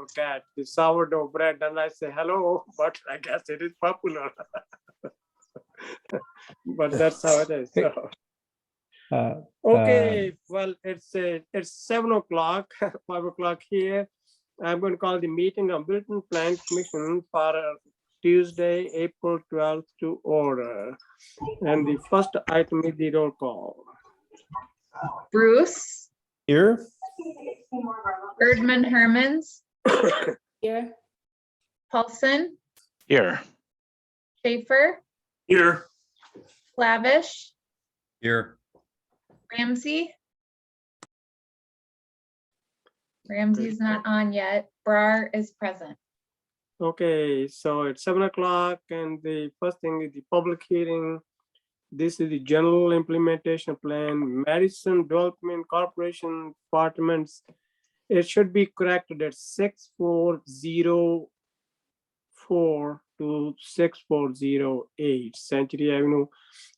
forget the sourdough bread, and I say hello, but I guess it is popular. But that's how it is. So. Okay, well, it's 7 o'clock, 5 o'clock here. I'm going to call the meeting of Middleton Plan Commission for Tuesday, April 12th to order. And the first item is the roll call. Bruce. Here. Erdman Hermans. Here. Paulson. Here. Schaefer. Here. Lavish. Here. Ramsey. Ramsey's not on yet. Brar is present. Okay, so it's 7 o'clock, and the first thing is the public hearing. This is the general implementation plan, Madison Development Corporation Apartments. It should be corrected at 6404 to 6408 Century Avenue.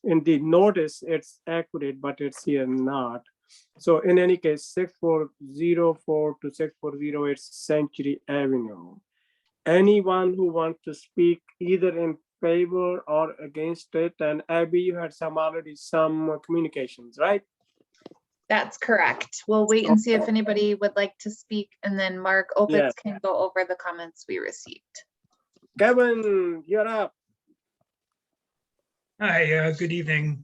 In the notice, it's accurate, but it's here not. So in any case, 6404 to 6408 Century Avenue. Anyone who wants to speak either in favor or against it, and Abby, you had already some communications, right? That's correct. We'll wait and see if anybody would like to speak, and then Mark Opitz can go over the comments we received. Kevin, you're up. Hi, good evening.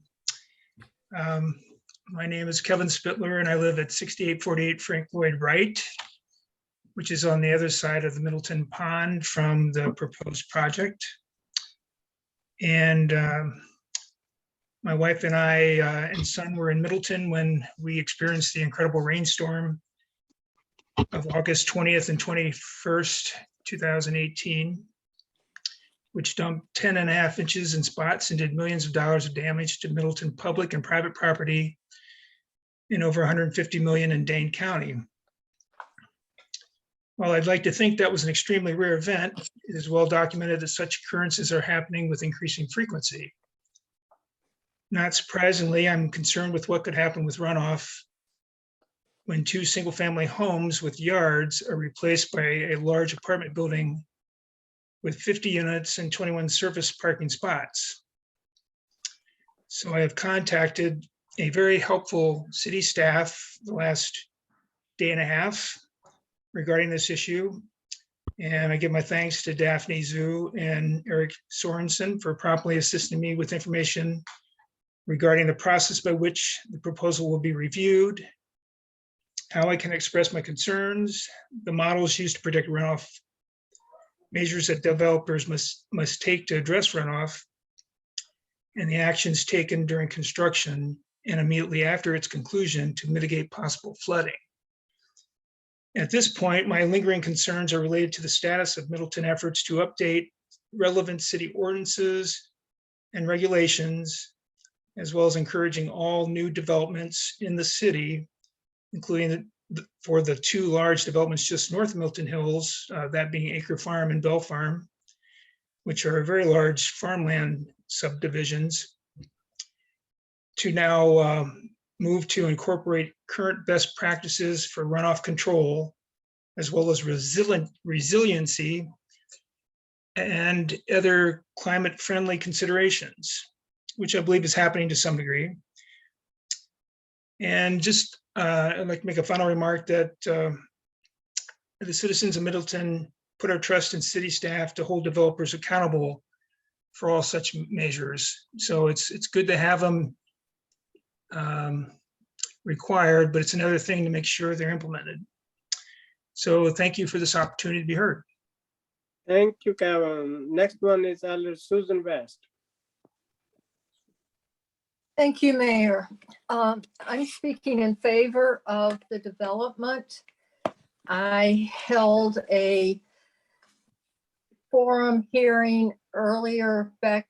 My name is Kevin Spittler, and I live at 6848 Frank Lloyd Wright, which is on the other side of the Middleton Pond from the proposed project. And my wife and I and son were in Middleton when we experienced the incredible rainstorm of August 20th and 21st, 2018, which dumped 10.5 inches in spots and did millions of dollars of damage to Middleton public and private property and over 150 million in Dane County. While I'd like to think that was an extremely rare event, it is well documented that such occurrences are happening with increasing frequency. Not surprisingly, I'm concerned with what could happen with runoff when 2 single-family homes with yards are replaced by a large apartment building with 50 units and 21 surface parking spots. So I have contacted a very helpful city staff the last day and a half regarding this issue. And I give my thanks to Daphne Zhu and Eric Sorensen for promptly assisting me with information regarding the process by which the proposal will be reviewed, how I can express my concerns, the models used to predict runoff, measures that developers must take to address runoff, and the actions taken during construction and immediately after its conclusion to mitigate possible flooding. At this point, my lingering concerns are related to the status of Middleton efforts to update relevant city ordinances and regulations, as well as encouraging all new developments in the city, including for the 2 large developments just north of Milton Hills, that being Acre Farm and Bell Farm, which are very large farmland subdivisions, to now move to incorporate current best practices for runoff control, as well as resiliency and other climate-friendly considerations, which I believe is happening to some degree. And just I'd like to make a final remark that the citizens of Middleton put our trust in city staff to hold developers accountable for all such measures. So it's good to have them required, but it's another thing to make sure they're implemented. So thank you for this opportunity to be heard. Thank you, Kevin. Next one is Elder Susan West. Thank you, Mayor. I'm speaking in favor of the development. I held a forum hearing earlier back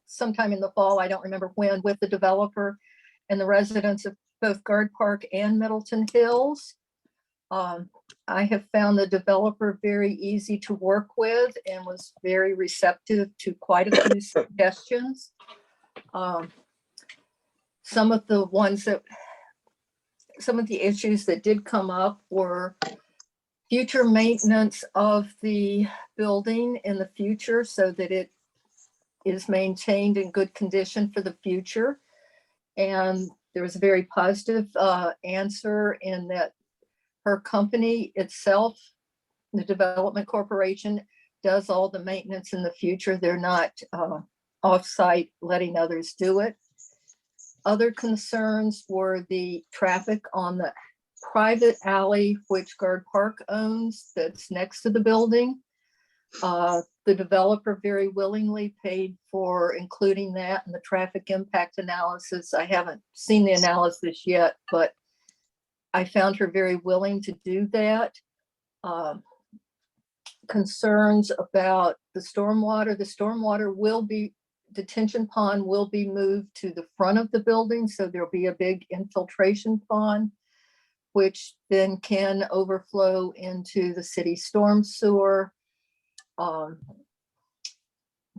sometime in the fall, I don't remember when, with the developer and the residents of both Guard Park and Middleton Hills. I have found the developer very easy to work with and was very receptive to quite a few suggestions. Some of the issues that did come up were future maintenance of the building in the future so that it is maintained in good condition for the future. And there was a very positive answer in that her company itself, the development corporation, does all the maintenance in the future. They're not off-site letting others do it. Other concerns were the traffic on the private alley, which Guard Park owns, that's next to the building. The developer very willingly paid for including that in the traffic impact analysis. I haven't seen the analysis yet, but I found her very willing to do that. Concerns about the stormwater will be, detention pond will be moved to the front of the building. So there'll be a big infiltration pond, which then can overflow into the city storm sewer.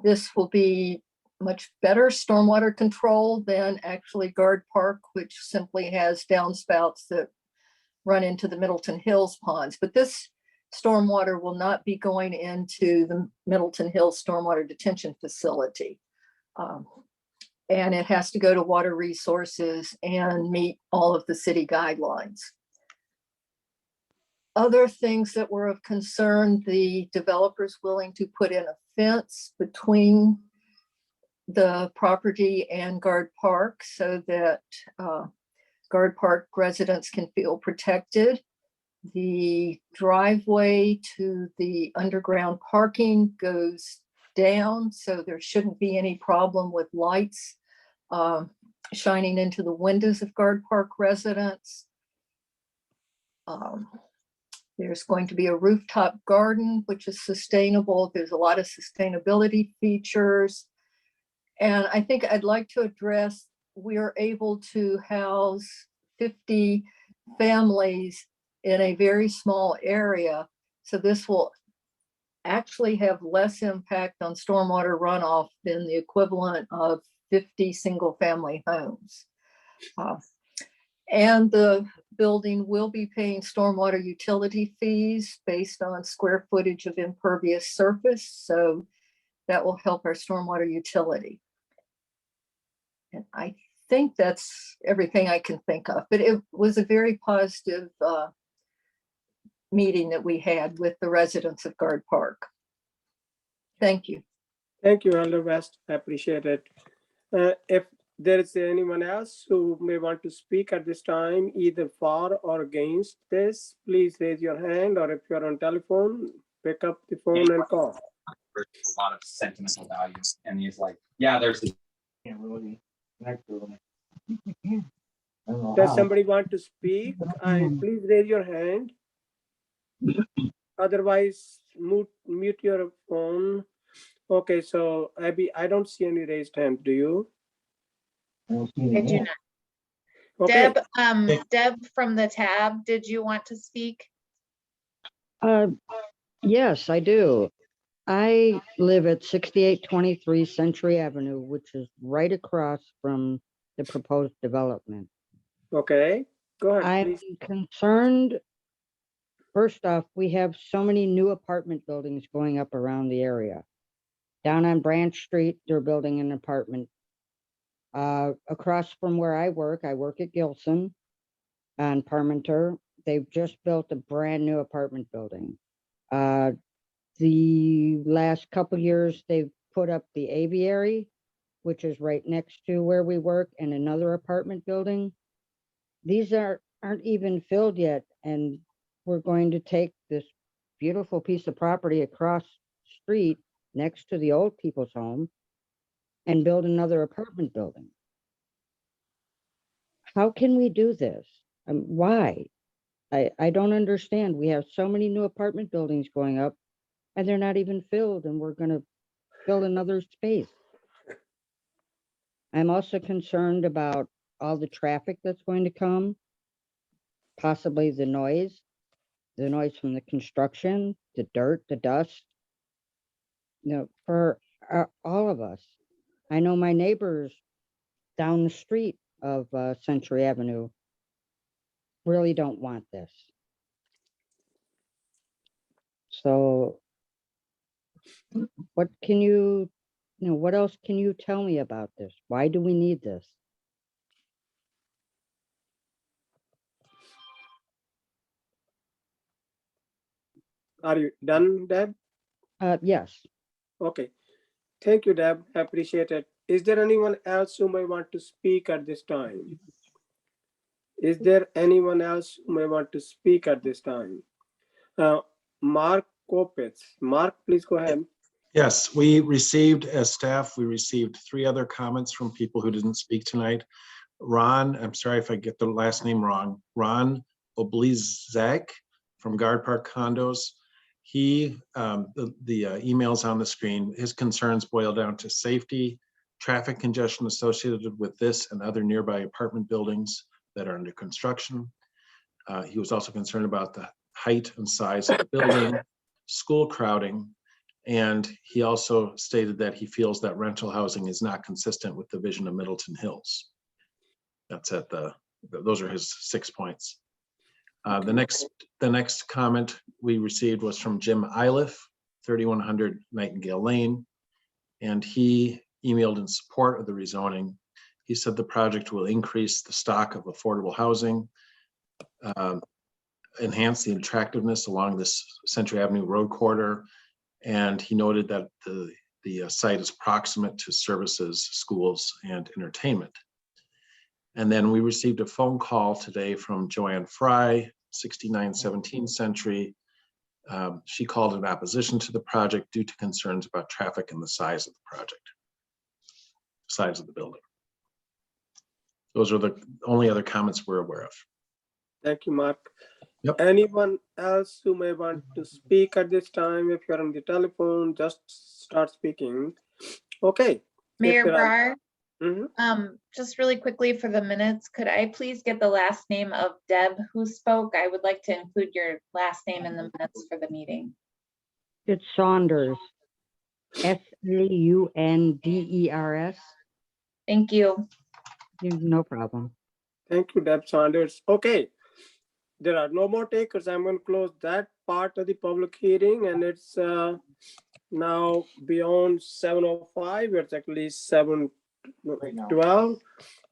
This will be much better stormwater control than actually Guard Park, which simply has downspouts that run into the Middleton Hills ponds. But this stormwater will not be going into the Middleton Hills Stormwater Detention Facility. And it has to go to Water Resources and meet all of the city guidelines. Other things that were of concern, the developer's willing to put in a fence between the property and Guard Park so that Guard Park residents can feel protected. The driveway to the underground parking goes down, so there shouldn't be any problem with lights shining into the windows of Guard Park residents. There's going to be a rooftop garden, which is sustainable. There's a lot of sustainability features. And I think I'd like to address, we are able to house 50 families in a very small area. So this will actually have less impact on stormwater runoff than the equivalent of 50 single family homes. And the building will be paying stormwater utility fees based on square footage of impervious surface. So that will help our stormwater utility. And I think that's everything I can think of, but it was a very positive meeting that we had with the residents of Guard Park. Thank you. Thank you, Elder West. I appreciate it. If there is anyone else who may want to speak at this time, either for or against this, please raise your hand, or if you're on telephone, pick up the phone and call. There's a lot of sentimental value, and he's like, yeah, there's this. Can't really connect to him. Does somebody want to speak? Please raise your hand. Otherwise, mute your phone. Okay, so Abby, I don't see any raised hand. Do you? I do not. Okay. Deb from the tab, did you want to speak? Yes, I do. I live at 6823 Century Avenue, which is right across from the proposed development. Okay, go ahead, I'm please. concerned. First off, we have so many new apartment buildings going up around the area. Down on Branch Street, they're building an apartment. Across from where I work at Gilson on Parmenter. They've just built a brand new apartment building. The last couple years, they've put up the aviary, which is right next to where we work, and another apartment building. These aren't even filled yet, and we're going to take this beautiful piece of property across the street next to the old people's home and build another apartment building. How can we do this? Why? I don't understand. We have so many new apartment buildings going up and they're not even filled, and we're going to fill another space. I'm also concerned about all the traffic that's going to come, possibly the noise from the construction, the dirt, the dust. You know, for all of us. I know my neighbors down the street of Century Avenue really don't want this. So what can you know, what else can you tell me about this? Why do we need this? Are you done, Deb? Yes. Okay. Thank you, Deb. I appreciate it. Is there anyone else who may want to speak at this time? Is there anyone else who may want to speak at this time? Mark Kopitz. Mark, please go ahead. Yes, we received, as staff, we received 3 other comments from people who didn't speak tonight. Ron, I'm sorry if I get the last name wrong, Ron Oblizak from Guard Park Condos. He, the emails on the screen, his concerns boil down to safety, traffic congestion associated with this and other nearby apartment buildings that are under construction. He was also concerned about the height and size of the building, school crowding, and he also stated that he feels that rental housing is not consistent with the vision of Middleton Hills. That's at those are his 6 points. The next comment we received was from Jim Iliff, 3100 Nightingale Lane, and he emailed in support of the rezoning. He said the project will increase the stock of affordable housing, enhance the attractiveness along this Century Avenue road corridor, and he noted that the site is proximate to services, schools, and entertainment. And then we received a phone call today from Joanne Fry, 6917 Century. She called in opposition to the project due to concerns about traffic and the size of the project, size of the building. Those are the only other comments we're aware of. Thank you, Mark. Yep. Anyone else who may want to speak at this time? If you're on the telephone, just start speaking. Okay. Mayor there are- Brar, just really quickly for the minutes, could I please get the last name of Deb who spoke? I would like to include your last name in the minutes for the meeting. It's Saunders. Saunders. Thank you. No problem. Thank you, Deb Saunders. Okay. There are no more takers. I'm going to close that part of the public hearing, and it's now beyond 7:05. It's actually 7:12.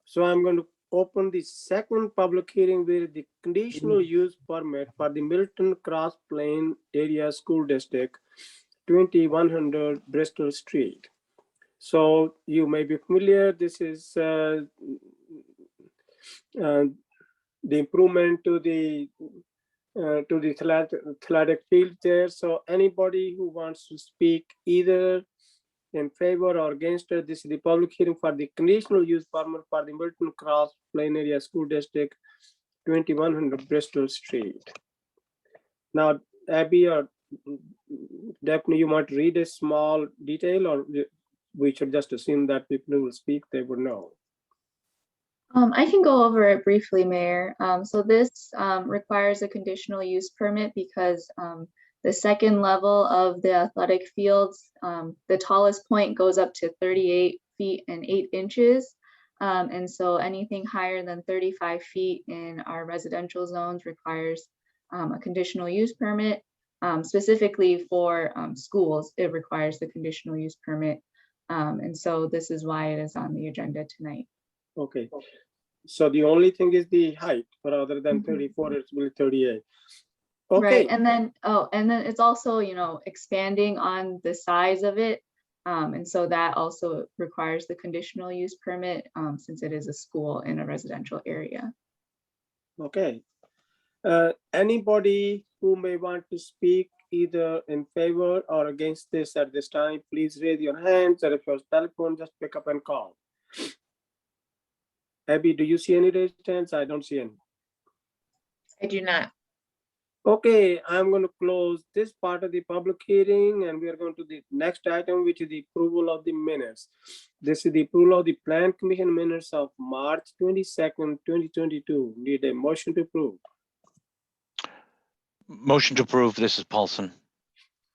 So I'm going to open the second public hearing with the conditional use permit for the Middleton Cross Plain Area School District, 2100 Bristol Street. So you may be familiar. This is the improvement to the athletic field there. So anybody who wants to speak either in favor or against it, this is the public hearing for the conditional use permit for the Middleton Cross Plain Area School District, 2100 Bristol Street. Now, Abby or Daphne, you might read a small detail, or we should just assume that people who will speak, they would know. I can go over it briefly, Mayor. So this requires a conditional use permit because the second level of the athletic fields, the tallest point goes up to 38 feet and 8 inches. And so anything higher than 35 feet in our residential zones requires a conditional use permit. Specifically for schools, it requires the conditional use permit. And so this is why it is on the agenda tonight. Okay, so the only thing is the height, rather than 34, it's really 38. Okay. Right, and then it's also, expanding on the size of it. And so that also requires the conditional use permit since it is a school in a residential area. Okay. Anybody who may want to speak either in favor or against this at this time, please raise your hands, or if your telephone, just pick up and call. Abby, do you see any raised hands? I don't see any. I do not. Okay, I'm going to close this part of the public hearing, and we are going to the next item, which is the approval of the minutes. This is the approval of the Plan Commission minutes of March 22nd, 2022. Need a motion to approve. Motion to approve. This is Paulson.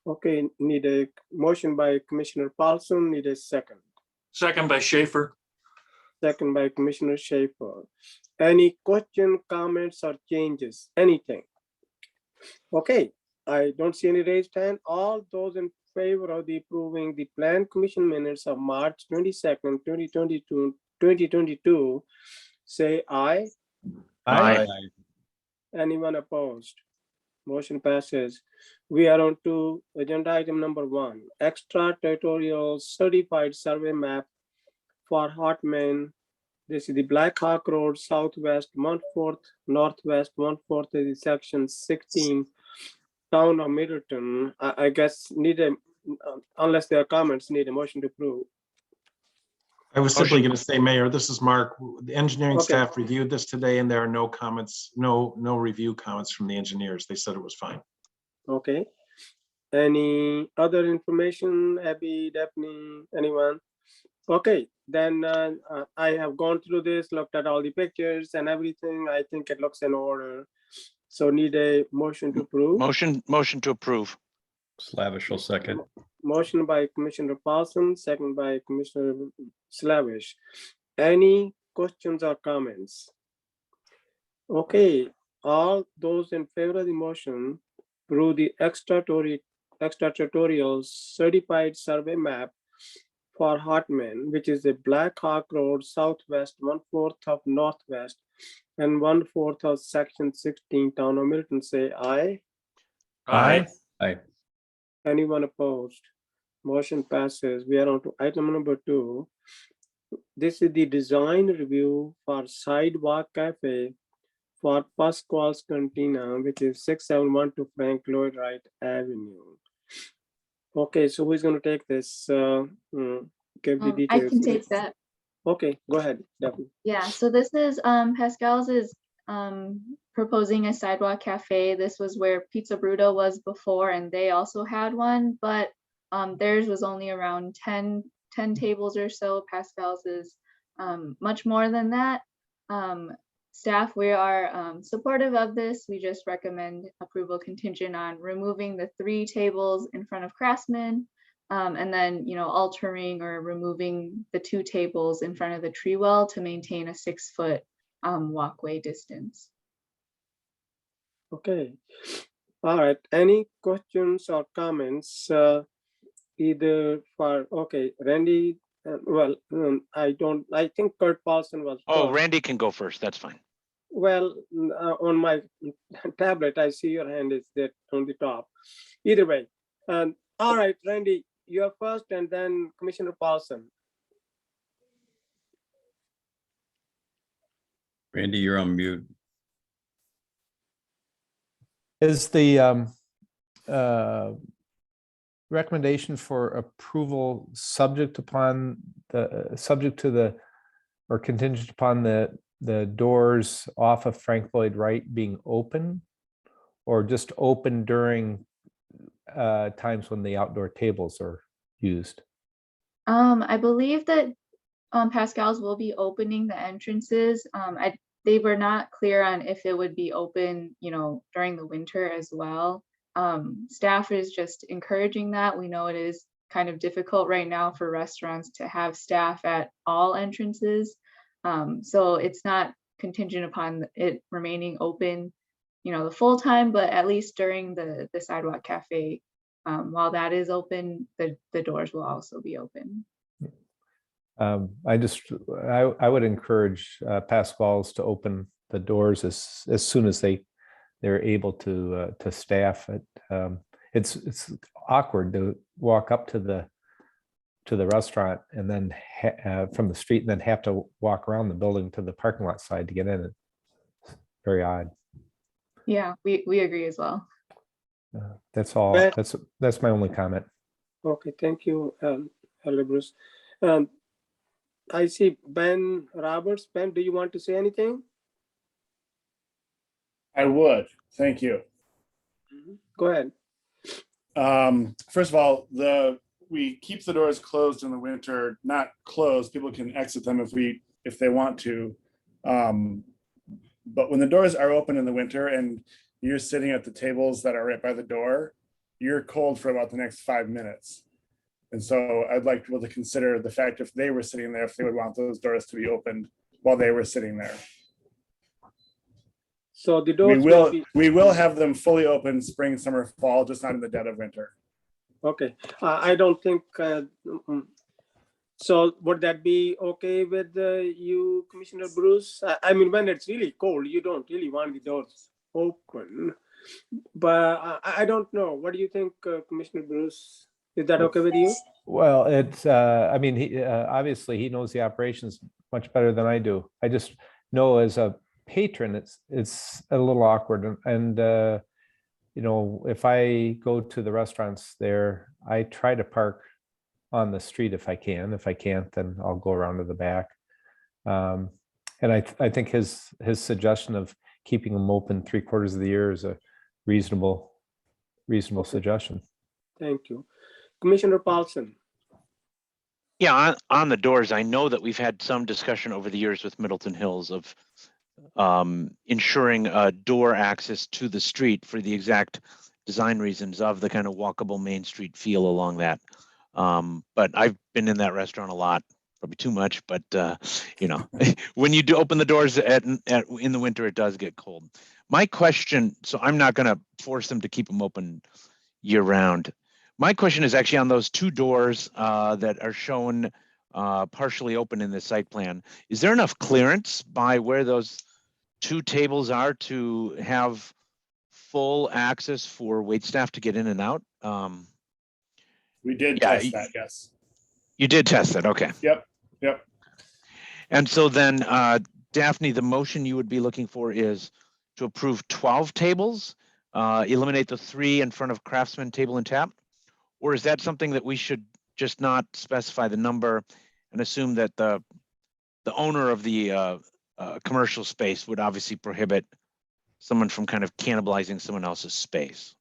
Okay, need a motion by Commissioner Paulson. Need a second. Second by Schaefer. Second by Commissioner Schaefer. Any question, comments, or changes? Anything? Okay, I don't see any raised hand. All those in favor of the approving the plan commission minutes of March 22nd, 2022, say aye. Aye. Anyone opposed? Motion passes. We are on to agenda item number 1, extraterritorial certified survey map for Hartman. This is the Black Hawk Road, Southwest 1/4, Northwest 1/4 is the section 16, town of Middleton. I guess need a, unless there are comments, need a motion to approve. I was simply Motion. going to say, Mayor, this is Mark. The engineering Okay. staff reviewed this today and there are no comments, no review comments from the engineers. They said it was fine. Okay. Any other information, Abby, Daphne, anyone? Okay, then I have gone through this, looked at all the pictures and everything. I think it looks in order. So need a motion to approve. Motion to approve. Slavish will second. Motion by Commissioner Paulson, second by Commissioner Slavish. Any questions or comments? Okay, all those in favor of the motion approve the extraterritorial certified survey map for Hartman, which is the Black Hawk Road, Southwest 1/4 of Northwest and 1/4 of section 16, town of Milton, say aye. Aye. Anyone opposed? Motion passes. We are on to item number 2. This is the design review for sidewalk cafe for Pasquale's Cantina, which is 6712 Frank Lloyd Wright Avenue. Okay, so who's going to take this? Give the I details. can take that. Okay, go ahead, Daphne. Yeah, so this is Pascal's is proposing a sidewalk cafe. This was where Pizza Bruto was before, and they also had one, but theirs was only around 10 tables or so. Pascal's is much more than that. Staff, we are supportive of this. We just recommend approval contingent on removing the 3 tables in front of Craftsman, and then, altering or removing the 2 tables in front of the tree well to maintain a 6-foot walkway distance. Okay. All right. Any questions or comments? Either for, okay, Randy, I think Kurt Paulson was. Oh, first. Randy can go first. That's fine. Well, on my tablet, I see your hand is there on the top. Either way. All right, Randy, you're first and then Commissioner Paulson. Randy, you're on mute. Is the recommendation for approval subject to the, or contingent upon the doors off of Frank Lloyd Wright being open, or just open during times when the outdoor tables are used? I believe that Pascal's will be opening the entrances. They were not clear on if it would be open, during the winter as well. Staff is just encouraging that. We know it is kind of difficult right now for restaurants to have staff at all entrances. So it's not contingent upon it remaining open, the full time, but at least during the sidewalk cafe, while that is open, the doors will also be open. I would encourage Pascal's to open the doors as soon as they're able to staff it. It's awkward to walk up to the restaurant and then from the street and then have to walk around the building to the parking lot side to get in. It's very odd. Yeah, we agree as well. That's all. But- That's my only comment. Okay, thank you, Elder Bruce. I see Ben Roberts. Ben, do you want to say anything? I would, thank you. Go ahead. First of all, we keep the doors closed in the winter, not closed. People can exit them if they want to. But when the doors are open in the winter and you're sitting at the tables that are right by the door, you're cold for about the next 5 minutes. And so I'd like people to consider the fact if they were sitting there, if they would want those doors to be opened while they were sitting there. So the doors We will have them fully open spring, summer, fall, just not in the dead of winter. Okay, I don't think, so would that be okay with you, Commissioner Bruce? I mean, when it's really cold, you don't really want the doors open. But I don't know. What do you think, Commissioner Bruce? Is that okay with you? Well, it's, I mean, he, obviously he knows the operations much better than I do. I just know as a patron, it's a little awkward and, you know, if I go to the restaurants there, I try to park on the street if I can. If I can't, then I'll go around to the back. And I think his suggestion of keeping them open 3/4 of the year is a reasonable suggestion. Thank you. Commissioner Paulson. Yeah, on the doors, I know that we've had some discussion over the years with Middleton Hills of ensuring door access to the street for the exact design reasons of the kind of walkable Main Street feel along that. But I've been in that restaurant a lot, probably too much, but you know, when you do open the doors in the winter, it does get cold. My question, so I'm not going to force them to keep them open year round. My question is actually on those two doors that are shown partially open in the site plan. Is there enough clearance by where those two tables are to have full access for waitstaff to get in and out? We did test that, yes. You did test that, okay. Yep. And so then, Daphne, the motion you would be looking for is to approve 12 tables, eliminate the 3 in front of Craftsman Table and Tap? Or is that something that we should just not specify the number and assume that the owner of the commercial space would obviously prohibit someone from kind of cannibalizing someone else's space,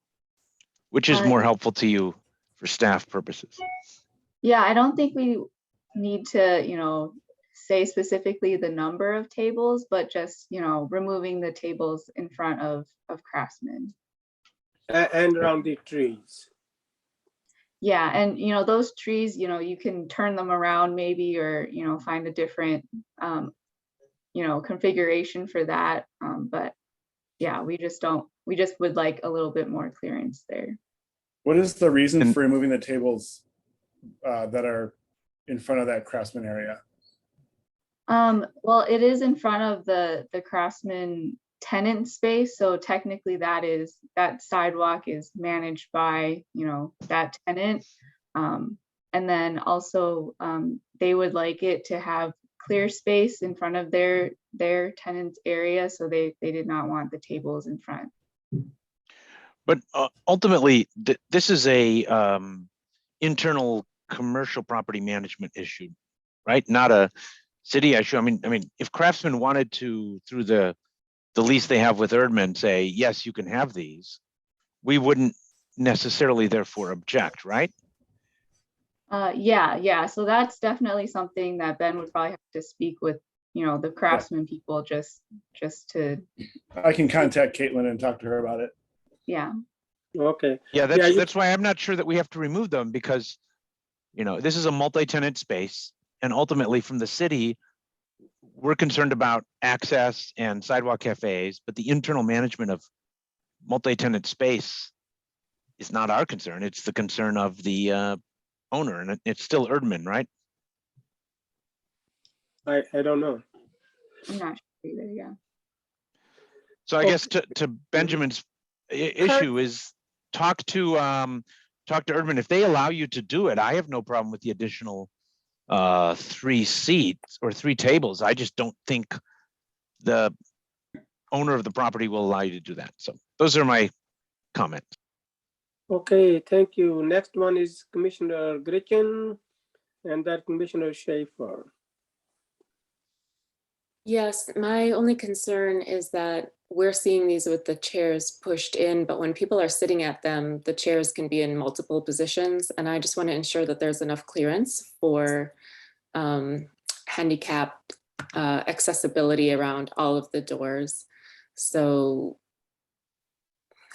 which is more helpful to you for staff purposes? Yeah, I don't think we need to, you know, say specifically the number of tables, but just, you know, removing the tables in front of Craftsman. And around the trees. Yeah, and you know, those trees, you know, you can turn them around maybe, or, you know, find a different, you know, configuration for that. But yeah, we just would like a little bit more clearance there. What is the reason for removing the tables that are in front of that Craftsman area? Well, it is in front of the Craftsman tenant space, so technically that sidewalk is managed by, you know, that tenant. And then also they would like it to have clear space in front of their tenant's area, so they did not want the tables in front. But ultimately, this is a internal commercial property management issue, right? Not a city issue. I mean, if Craftsman wanted to, through the lease they have with Erdman, say, yes, you can have these, we wouldn't necessarily therefore object, right? Yeah. So that's definitely something that Ben would probably have to speak with, you know, the Craftsman people just to. I can contact Caitlin and talk to her about it. Yeah. Okay. Yeah, that's why I'm not sure that we have to remove them, because, you know, this is a multi-tenant space, and ultimately from the city, we're concerned about access and sidewalk cafes, but the internal management of multi-tenant space is not our concern. It's the concern of the owner, and it's still Erdman, right? I don't know. I'm not sure either, yeah. So I guess to Benjamin's issue is talk to Erdman. If they allow you to do it, I have no problem with the additional 3 seats or 3 tables. I just don't think the owner of the property will allow you to do that. So those are my comments. Okay, thank you. Next one is Commissioner Gretchen and that Commissioner Schaefer. Yes, my only concern is that we're seeing these with the chairs pushed in, but when people are sitting at them, the chairs can be in multiple positions. And I just want to ensure that there's enough clearance for handicap accessibility around all of the doors. So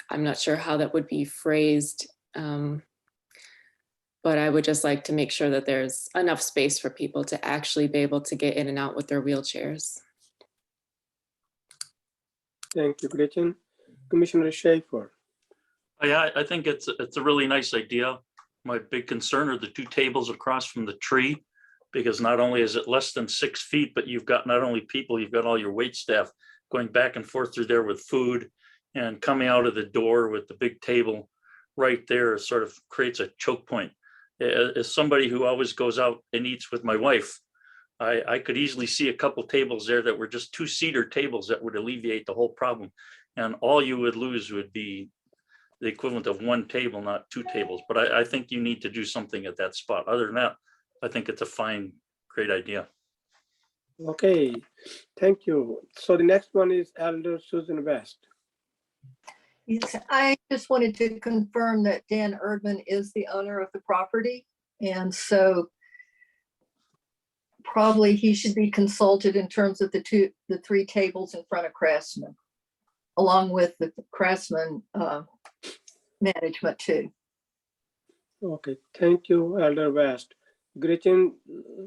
I'm not sure how that would be phrased, but I would just like to make sure that there's enough space for people to actually be able to get in and out with their wheelchairs. Thank you, Gretchen. Commissioner Schaefer. Yeah, I think it's a really nice idea. My big concern are the two tables across from the tree, because not only is it less than 6 feet, but you've got not only people, you've got all your wait staff going back and forth through there with food, and coming out of the door with the big table right there sort of creates a choke point. As somebody who always goes out and eats with my wife, I could easily see a couple tables there that were just 2-seater tables that would alleviate the whole problem. And all you would lose would be the equivalent of 1 table, not 2 tables. But I think you need to do something at that spot. Other than that, I think it's a fine, great idea. Okay, thank you. So the next one is Elder Susan West. Yes, I just wanted to confirm that Dan Erdman is the owner of the property. And so probably he should be consulted in terms of the 3 tables in front of Craftsman, along with the Craftsman management too. Okay, thank you, Elder West. Gretchen,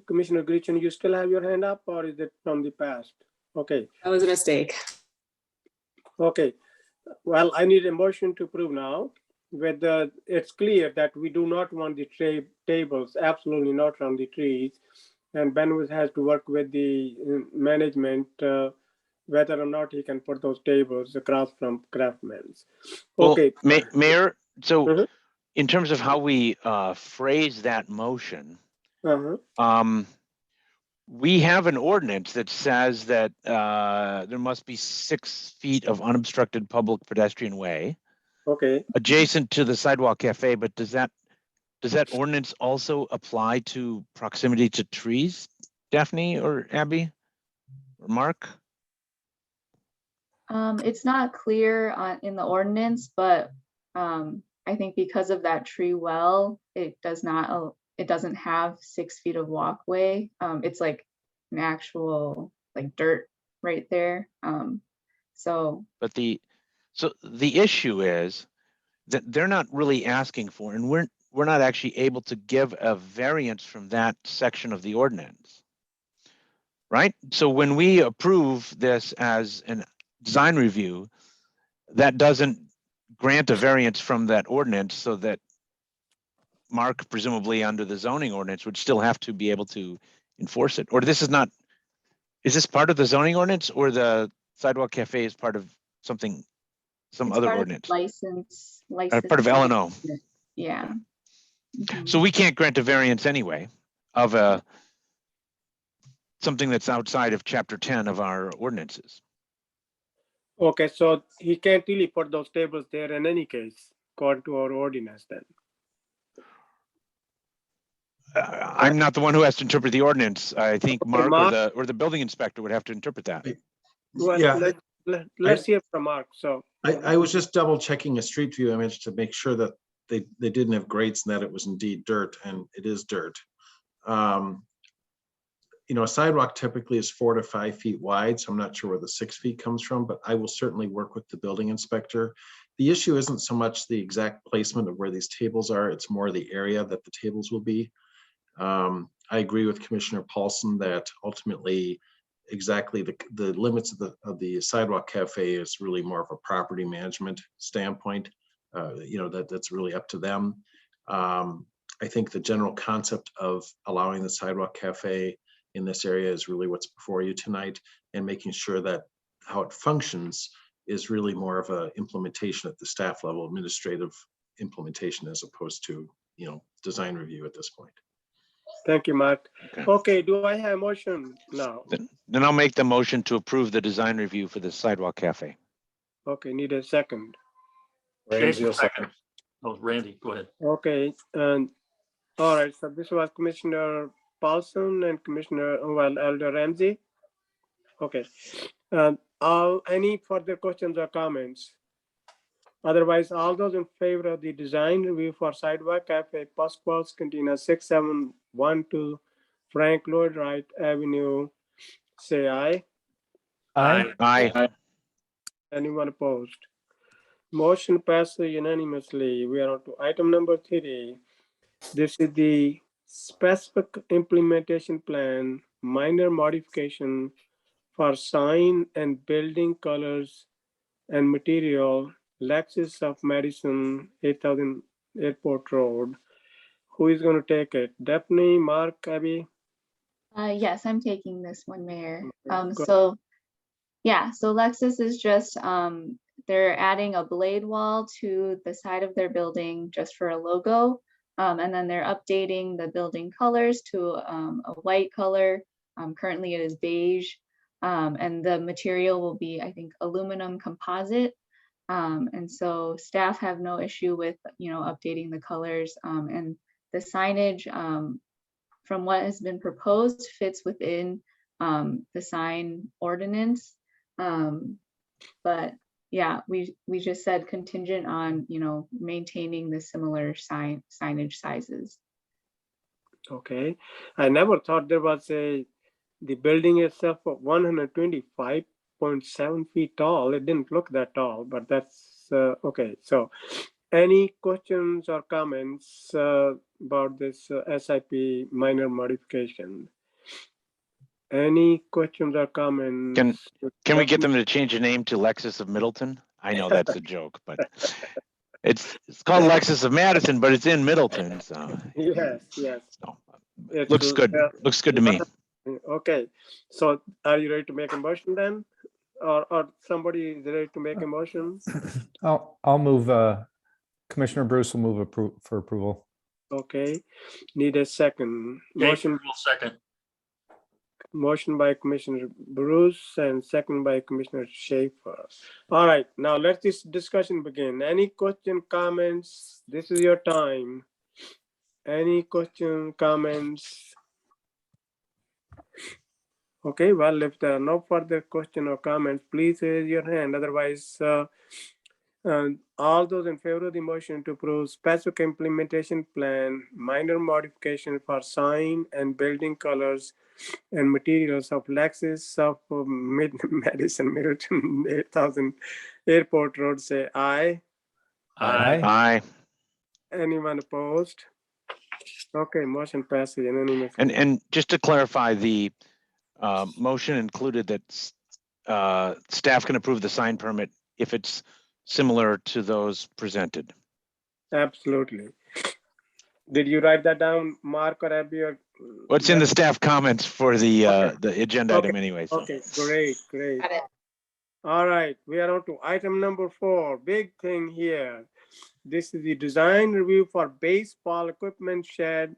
Commissioner Gretchen, you still have your hand up, or is it from the past? Okay, That was a mistake. okay. Well, I need a motion to approve now. Whether it's clear that we do not want the tables, absolutely not on the trees. And Ben has to work with the management, whether or not he can put those tables across from Craftsman's. Well, Okay. Mayor, so Mhm. in terms of how we phrase that motion, Uh-huh. we have an ordinance that says that there must be 6 feet of unobstructed public pedestrian way Okay. adjacent to the sidewalk cafe, but does that ordinance also apply to proximity to trees, Daphne or Abby or Mark? It's not clear in the ordinance, but I think because of that tree well, it doesn't have 6 feet of walkway. It's like an actual like dirt right there. So But the issue is that they're not really asking for, and we're not actually able to give a variance from that section of the ordinance. Right? So when we approve this as an design review, that doesn't grant a variance from that ordinance, so that Mark, presumably under the zoning ordinance, would still have to be able to enforce it. Or is this part of the zoning ordinance, or the sidewalk cafe is part of some it's other part of ordinance? license. Part of L&O. Yeah. Mhm. So we can't grant a variance anyway of something that's outside of chapter 10 of our ordinances. Okay, so he can't really put those tables there in any case, according to our ordinance then. I'm not the one who has to interpret the ordinance. I think Okay, Mark Mark? or the building inspector would have to interpret that. Well, Yeah, let's hear from Mark. So I was just double checking a street view image to make sure that they didn't have grates and that it was indeed dirt, and it is dirt. You know, a sidewalk typically is 4 to 5 feet wide, so I'm not sure where the 6 feet comes from, but I will certainly work with the building inspector. The issue isn't so much the exact placement of where these tables are, it's more the area that the tables will be. I agree with Commissioner Paulson that ultimately exactly the limits of the sidewalk cafe is really more of a property management standpoint. You know, that's really up to them. I think the general concept of allowing the sidewalk cafe in this area is really what's before you tonight, and making sure that how it functions is really more of a implementation at the staff level, administrative implementation, as opposed to, you know, design review at this point. thank you, Mark. Okay, do I have a motion now? Then I'll make the motion to approve the design review for the sidewalk cafe. Okay, need a second. Ramsey will second. Oh, Randy, go ahead. Okay, and all right, so this was Commissioner Paulson and Elder Ramsey. Okay, any further questions or comments? Otherwise, all those in favor of the design review for sidewalk cafe, Pasquale's Cantina, 6712 Frank Lloyd Wright Avenue, say aye. Aye. Anyone opposed? Motion passes unanimously. We are on to item number 3. This is the specific implementation plan, minor modification for sign and building colors and material, Lexus of Madison, 8000 Airport Road. Who is going to take it? Daphne, Mark, Abby? Yes, I'm taking this one, Mayor. Okay, go So yeah, so Lexus is just, they're adding a blade wall to the side of their building just for a logo. And then they're updating the building colors to a white color. Currently it is beige. And the material will be, I think, aluminum composite. And so staff have no issue with, updating the colors. And the signage, from what has been proposed, fits within the sign ordinance. But yeah, we just said contingent on, maintaining the similar signage sizes. Okay, I never thought there was the building itself of 125.7 feet tall. It didn't look that tall, but that's okay. So any questions or comments about this SIP minor modification? Any questions or comments? Can we get them to change the name to Lexus of Middleton? I know that's a joke, but it's called Lexus of Madison, but it's in Middleton, so. Yes, yes. So, It's, looks good. Looks good to me. Okay, so are you ready to make a motion then? Or somebody is ready to make a motion? I'll move, Commissioner Bruce will move for approval. Okay, need a second. Motion will second. Motion by Commissioner Bruce and second by Commissioner Schaefer. All right, now let this discussion begin. Any question, comments? This is your time. Any question, comments? Okay, well, if there are no further question or comments, please raise your hand. Otherwise, all those in favor of the motion to approve specific implementation plan, minor modification for sign and building colors and materials of Lexus of Madison, Middleton, 8000 Airport Road, say aye. Aye. Anyone opposed? Okay, motion passes unanimously. And just to clarify, the motion included that staff can approve the sign permit if it's similar to those presented. Absolutely. Did you write that down, Mark or Abby? Or What's in the staff comments for the agenda item anyway? So. Okay, great. Got it. All right, we are on to item number 4. Big thing here. This is the design review for baseball equipment shed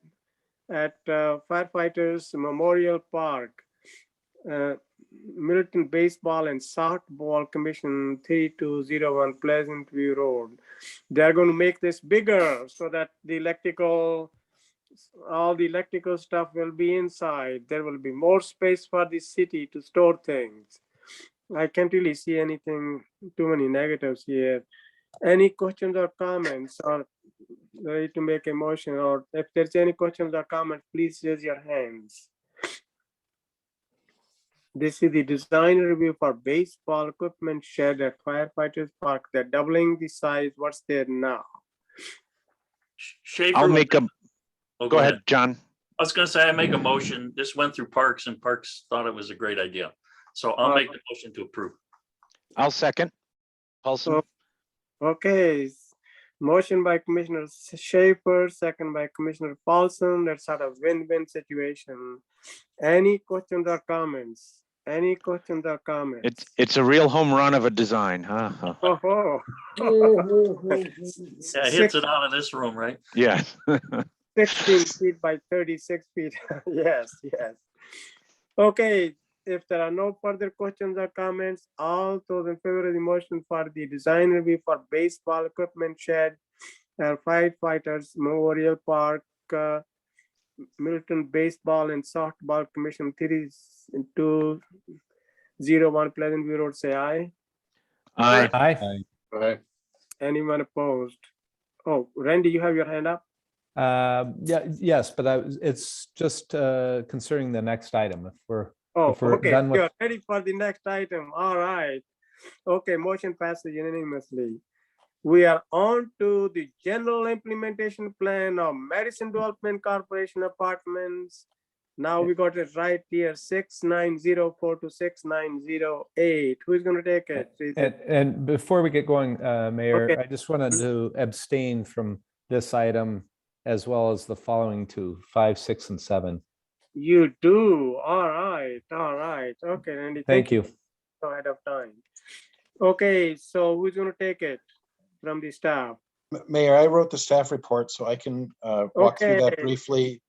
at Firefighters Memorial Park. Middleton Baseball and Softball Commission, 3201 Pleasant View Road. They're going to make this bigger so that all the electrical stuff will be inside. There will be more space for the city to store things. I can't really see anything, too many negatives here. Any questions or comments, or ready to make a motion? Or if there's any questions or comments, please raise your hands. This is the design review for baseball equipment shed at Firefighters Park. They're doubling the size. What's there now? Schaefer. I'll make a. Oh, go ahead, John. I was going to say, I make a motion. This went through Parks and Parks thought it was a great idea. So I'll make the motion to approve. I'll second. Paulson. Okay. Motion by Commissioner Schaefer, second by Commissioner Paulson. That's sort of win-win situation. Any questions or comments? Any questions or comments? It's a real home run of a design, huh? Oh, Yeah, it hits it out of this room, right? Yeah. 16 feet by 36 feet. Yes. Okay, if there are no further questions or comments, all those in favor of the motion for the design review for baseball equipment shed at Firefighters Memorial Park, Middleton Baseball and Softball Commission, 3201 Pleasant View Road, say aye. Aye. Anyone opposed? Oh, Randy, you have your hand up? Yes, but it's just concerning the next item. If we're Okay, done with. you're ready for the next item. All right. Okay, motion passes unanimously. We are on to the general implementation plan of Madison Development Corporation Apartments Now we got it right here, 6904 to 6908. Who is going to take it? Is it- And before we get going, Mayor, Okay. I just wanted to abstain from this item as well as the following two, 5, 6, and 7. You do. All right. All right. Okay, Randy. Thank you. Ahead of time. Okay, so who's going to take it from the staff? Mayor, I wrote the staff report, so I can walk through that Okay. briefly.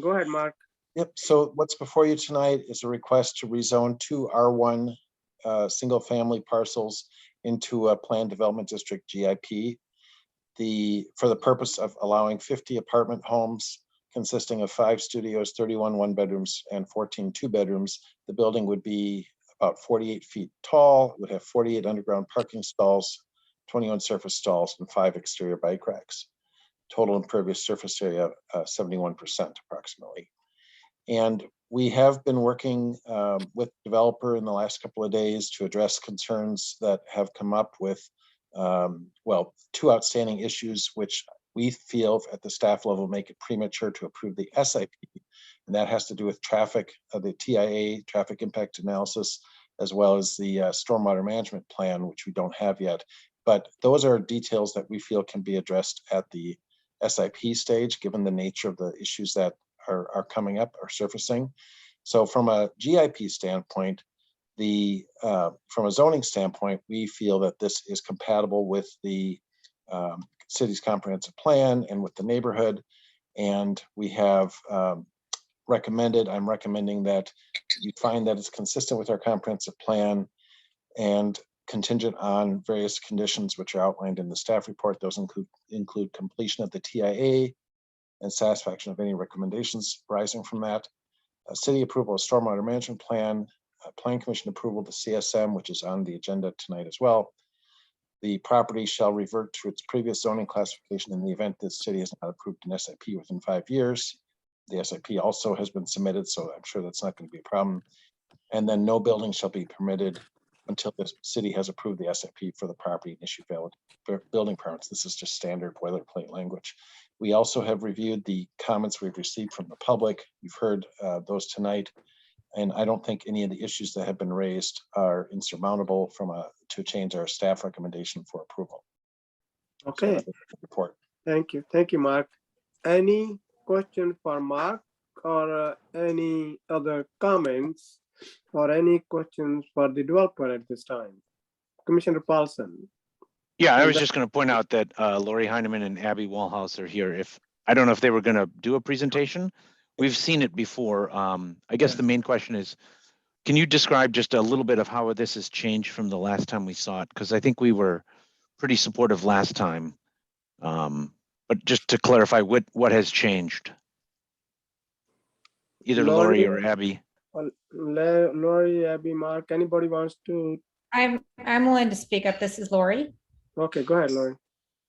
Go ahead, Mark. Yep, so what's before you tonight is a request to rezone 2 R1 single-family parcels into a planned development district GIP. For the purpose of allowing 50 apartment homes consisting of 5 studios, 31 one-bedrooms, and 14 two-bedrooms. The building would be about 48 feet tall, would have 48 underground parking stalls, 21 surface stalls, and 5 exterior bike racks. Total impervious surface area, 71% approximately. And we have been working with developer in the last couple of days to address concerns that have come up with, well, 2 outstanding issues, which we feel at the staff level make it premature to approve the SIP. And that has to do with traffic, the TIA, traffic impact analysis, as well as the stormwater management plan, which we don't have yet. But those are details that we feel can be addressed at the SIP stage, given the nature of the issues that are coming up or surfacing. So from a GIP standpoint, from a zoning standpoint, we feel that this is compatible with the city's comprehensive plan and with the neighborhood. And we have I'm recommending that you find that it's consistent with our comprehensive plan and contingent on various conditions which are outlined in the staff report. Those include completion of the TIA and satisfaction of any recommendations arising from that. City approval of stormwater management plan, plan commission approval of the CSM, which is on the agenda tonight as well. The property shall revert to its previous zoning classification in the event that the city has not approved an SIP within 5 years. The SIP also has been submitted, so I'm sure that's not going to be a problem. And then no building shall be permitted until the city has approved the SIP for the property and issued valid building permits. This is just standard boilerplate language. We also have reviewed the comments we've received from the public. You've heard those tonight. And I don't think any of the issues that have been raised are insurmountable to change our staff recommendation for approval. Okay. So report. Thank you. Thank you, Mark. Any question for Mark or any other comments or any questions for the developer at this time? Commissioner Paulson. Yeah, I was just going to point out that Lori Heineman and Abby Wallhouse are here. I don't know if they were going to do a presentation. We've seen it before. I guess the main question is, can you describe just a little bit of how this has changed from the last time we saw it? Because I think we were pretty supportive last time. But just to clarify, what has changed? Either Lori or Abby. Lori, Abby, Mark, anybody wants to? I'm willing to speak up. This is Lori. Okay, go ahead, Lori.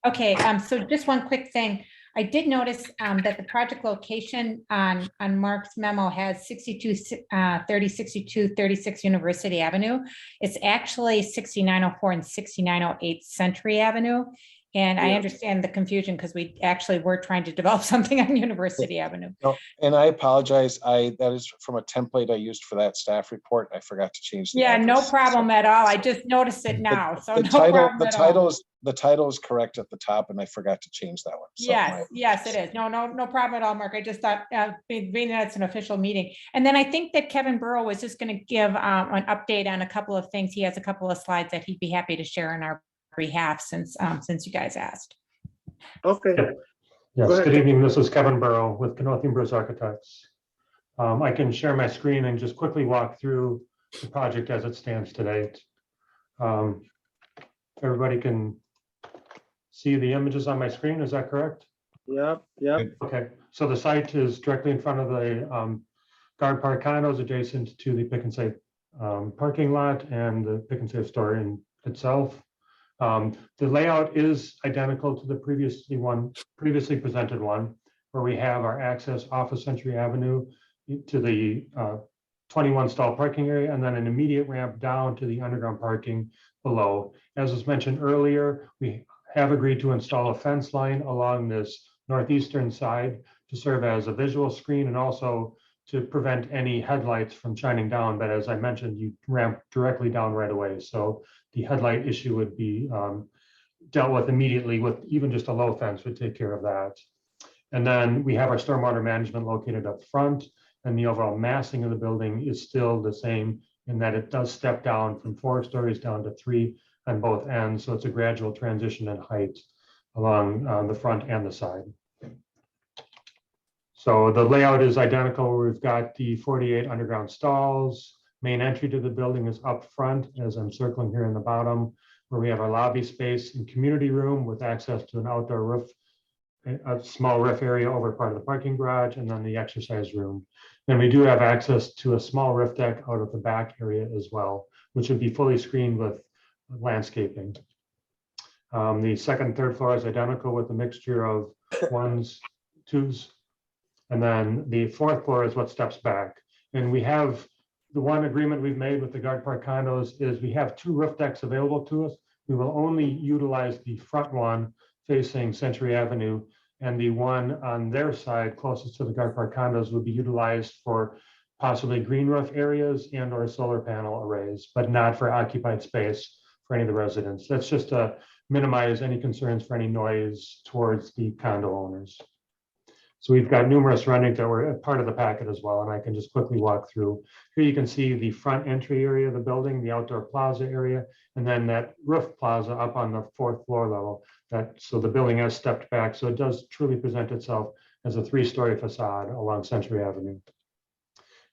Okay, so just one quick thing. I did notice that the project location on Mark's memo has 6236 University Avenue. It's actually 6904 and 6908 Century Avenue. And I understand the confusion because we actually were trying to develop something on University Avenue. No, and I apologize. That is from a template I used for that staff report. I forgot to change the Yeah, no address. problem at all. I just noticed it now. So The no title, problem the at all. title is correct at the top, and I forgot to change that one. So Yes, it is. No problem at all, Mark. I just thought, being that it's an official meeting. And then I think that Kevin Burrow was just going to give an update on a couple of things. He has a couple of slides that he'd be happy to share on our behalf since you guys asked. Okay. Yes, Go ahead. good evening. This is Kevin Burrow with Canothian Bruce Architects. I can share my screen and just quickly walk through the project as it stands today. Everybody can see the images on my screen, is that correct? Yep. Okay, so the site is directly in front of the Guard Park condos adjacent to the Pick and Save parking lot and the Pick and Save store in itself. The layout is identical to the previously presented one, where we have our access off of Century Avenue to the 21 stall parking area, and then an immediate ramp down to the underground parking below. As was mentioned earlier, we have agreed to install a fence line along this northeastern side to serve as a visual screen and also to prevent any headlights from shining down. But as I mentioned, you ramp directly down right away. So the headlight issue would be dealt with immediately with even just a low fence would take care of that. And then we have our stormwater management located up front, and the overall massing of the building is still the same in that it does step down from 4 stories down to 3 on both ends. So it's a gradual transition in height along the front and the side. So the layout is identical. We've got the 48 underground stalls. Main entry to the building is up front, as I'm circling here in the bottom, where we have our lobby space and community room with access to an outdoor roof, a small roof area over part of the parking garage, and then the exercise room. Then we do have access to a small roof deck out of the back area as well, which would be fully screened with landscaping. The second and third floor is identical with a mixture of 1s, 2s, and then the fourth floor is what steps back. And we have the one agreement we've made with the Guard Park condos is we have 2 roof decks available to us. We will only utilize the front one facing Century Avenue, and the one on their side closest to the Guard Park condos would be utilized for possibly green roof areas and or solar panel arrays, but not for occupied space for any of the residents. That's just to minimize any concerns for any noise towards the condo owners. So we've got numerous renderings that were a part of the packet as well, and I can just quickly walk through. Here you can see the front entry area of the building, the outdoor plaza area, and then that roof plaza up on the 4th floor level. So the building has stepped back, so it does truly present itself as a 3-story facade along Century Avenue.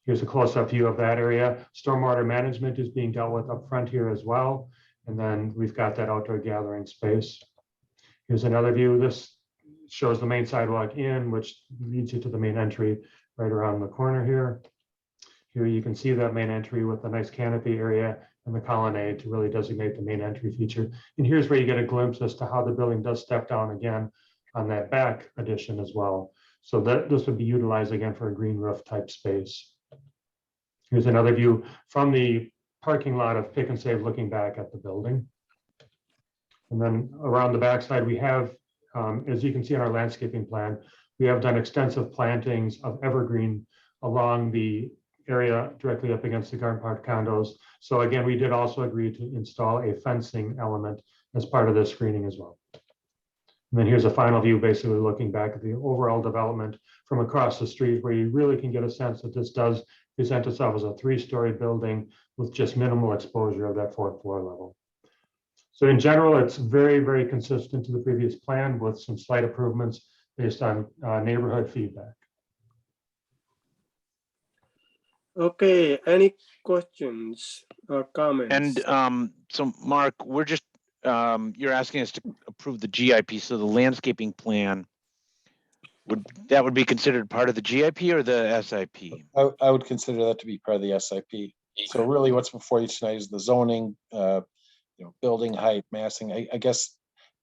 Here's a close-up view of that area. Stormwater management is being dealt with up front here as well. And then we've got that outdoor gathering space. Here's another view. This shows the main sidewalk in, which leads you to the main entry right around the corner here. Here you can see that main entry with a nice canopy area and the colonnade to really designate the main entry feature. And here's where you get a glimpse as to how the building does step down again on that back addition as well. So that this would be utilized again for a green roof type space. Here's another view from the parking lot of Pick and Save looking back at the building. And then around the backside, we have, as you can see on our landscaping plan, we have done extensive plantings of evergreen along the area directly up against the Guard Park condos. So again, we did also agree to install a fencing element as part of this screening as well. And then here's a final view, basically looking back at the overall development from across the street, where you really can get a sense that this does present itself as a 3-story building with just minimal exposure of that 4th floor level. So in general, it's very, very consistent to the previous plan with some slight improvements based on neighborhood feedback. Okay, any questions or comments? And so Mark, we're just, you're asking us to approve the GIP, so the landscaping plan, that would be considered part of the GIP or the SIP? I would consider that to be part of the SIP. So really what's before you tonight is the zoning, building height, massing. I guess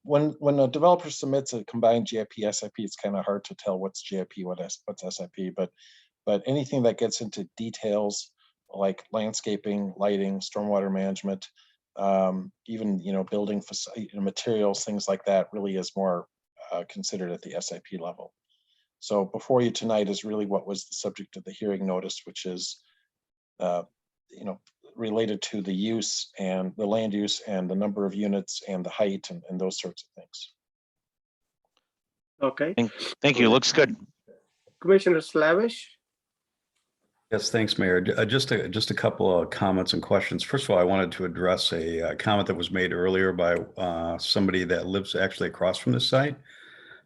when a developer submits a combined GIP, SIP, it's kind of hard to tell what's GIP, what's SIP, but anything that gets into details like landscaping, lighting, stormwater management, even, building materials, things like that really is more considered at the SIP level. So before you tonight is really what was the subject of the hearing notice, which is, related to the use and the land use and the number of units and the height and those sorts of things. Okay. Thank you. Looks good. Commissioner Slavish? Yes, thanks, Mayor. Just a couple of comments and questions. First of all, I wanted to address a comment that was made earlier by somebody that lives actually across from the site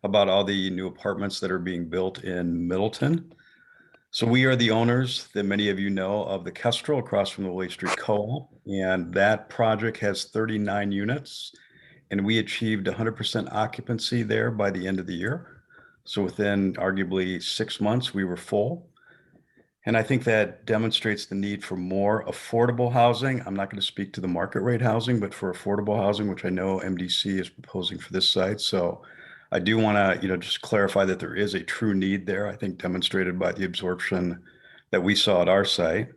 about all the new apartments that are being built in Middleton. So we are the owners, that many of you know, of the Kestrel across from the Willie Street Co-op, and that project has 39 units, and we achieved 100% occupancy there by the end of the year. So within arguably 6 months, we were full. And I think that demonstrates the need for more affordable housing. I'm not going to speak to the market rate housing, but for affordable housing, which I know MDC is proposing for this site. So I do want to, just clarify that there is a true need there, I think demonstrated by the absorption that we saw at our site.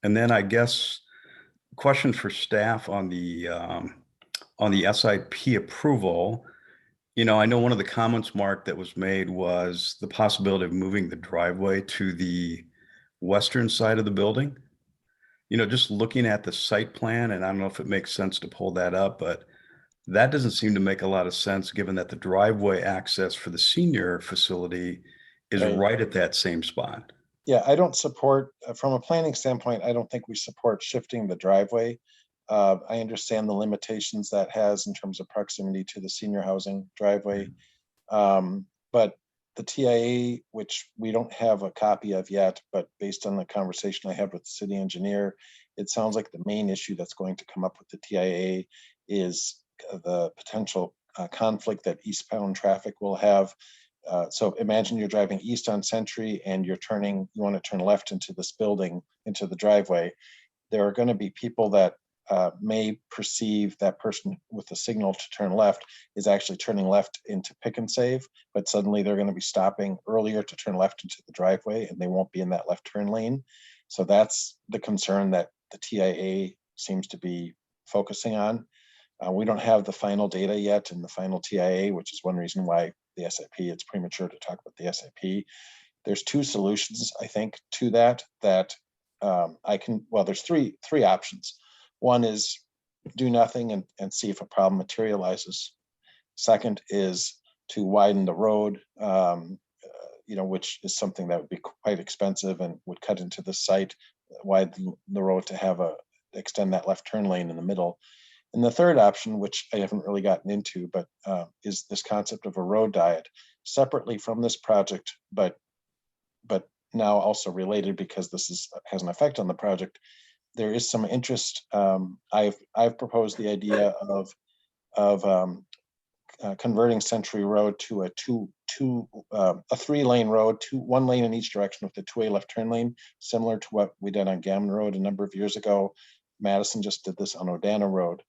And then I guess question for staff on the SIP approval. I know one of the comments, Mark, that was made was the possibility of moving the driveway to the western side of the building. Just looking at the site plan, and I don't know if it makes sense to pull that up, but that doesn't seem to make a lot of sense given that the driveway access for the senior facility is Right. right at that same spot. Yeah, I don't support, from a planning standpoint, I don't think we support shifting the driveway. I understand the limitations that has in terms of proximity to the senior housing driveway. But the TIA, which we don't have a copy of yet, but based on the conversation I had with the city engineer, it sounds like the main issue that's going to come up with the TIA is the potential conflict that eastbound traffic will have. So imagine you're driving east on Century and you want to turn left into this building, into the driveway. There are going to be people that may perceive that person with a signal to turn left is actually turning left into Pick and Save, but suddenly they're going to be stopping earlier to turn left into the driveway and they won't be in that left turn lane. So that's the concern that the TIA seems to be focusing on. We don't have the final data yet in the final TIA, which is one reason why the SIP, it's premature to talk about the SIP. There's two solutions, I think, to that there's three options. One is do nothing and see if a problem materializes. Second is to widen the road, which is something that would be quite expensive and would cut into the site, widen the road to extend that left turn lane in the middle. And the third option, which I haven't really gotten into, but is this concept of a road diet separately from this project, but now also related because this has an effect on the project. There is some interest. I've proposed the idea of converting Century Road to a 3-lane road, one lane in each direction with a 2-way left turn lane, similar to what we did on Gammon Road a number of years ago. Madison just did this on Odana Road.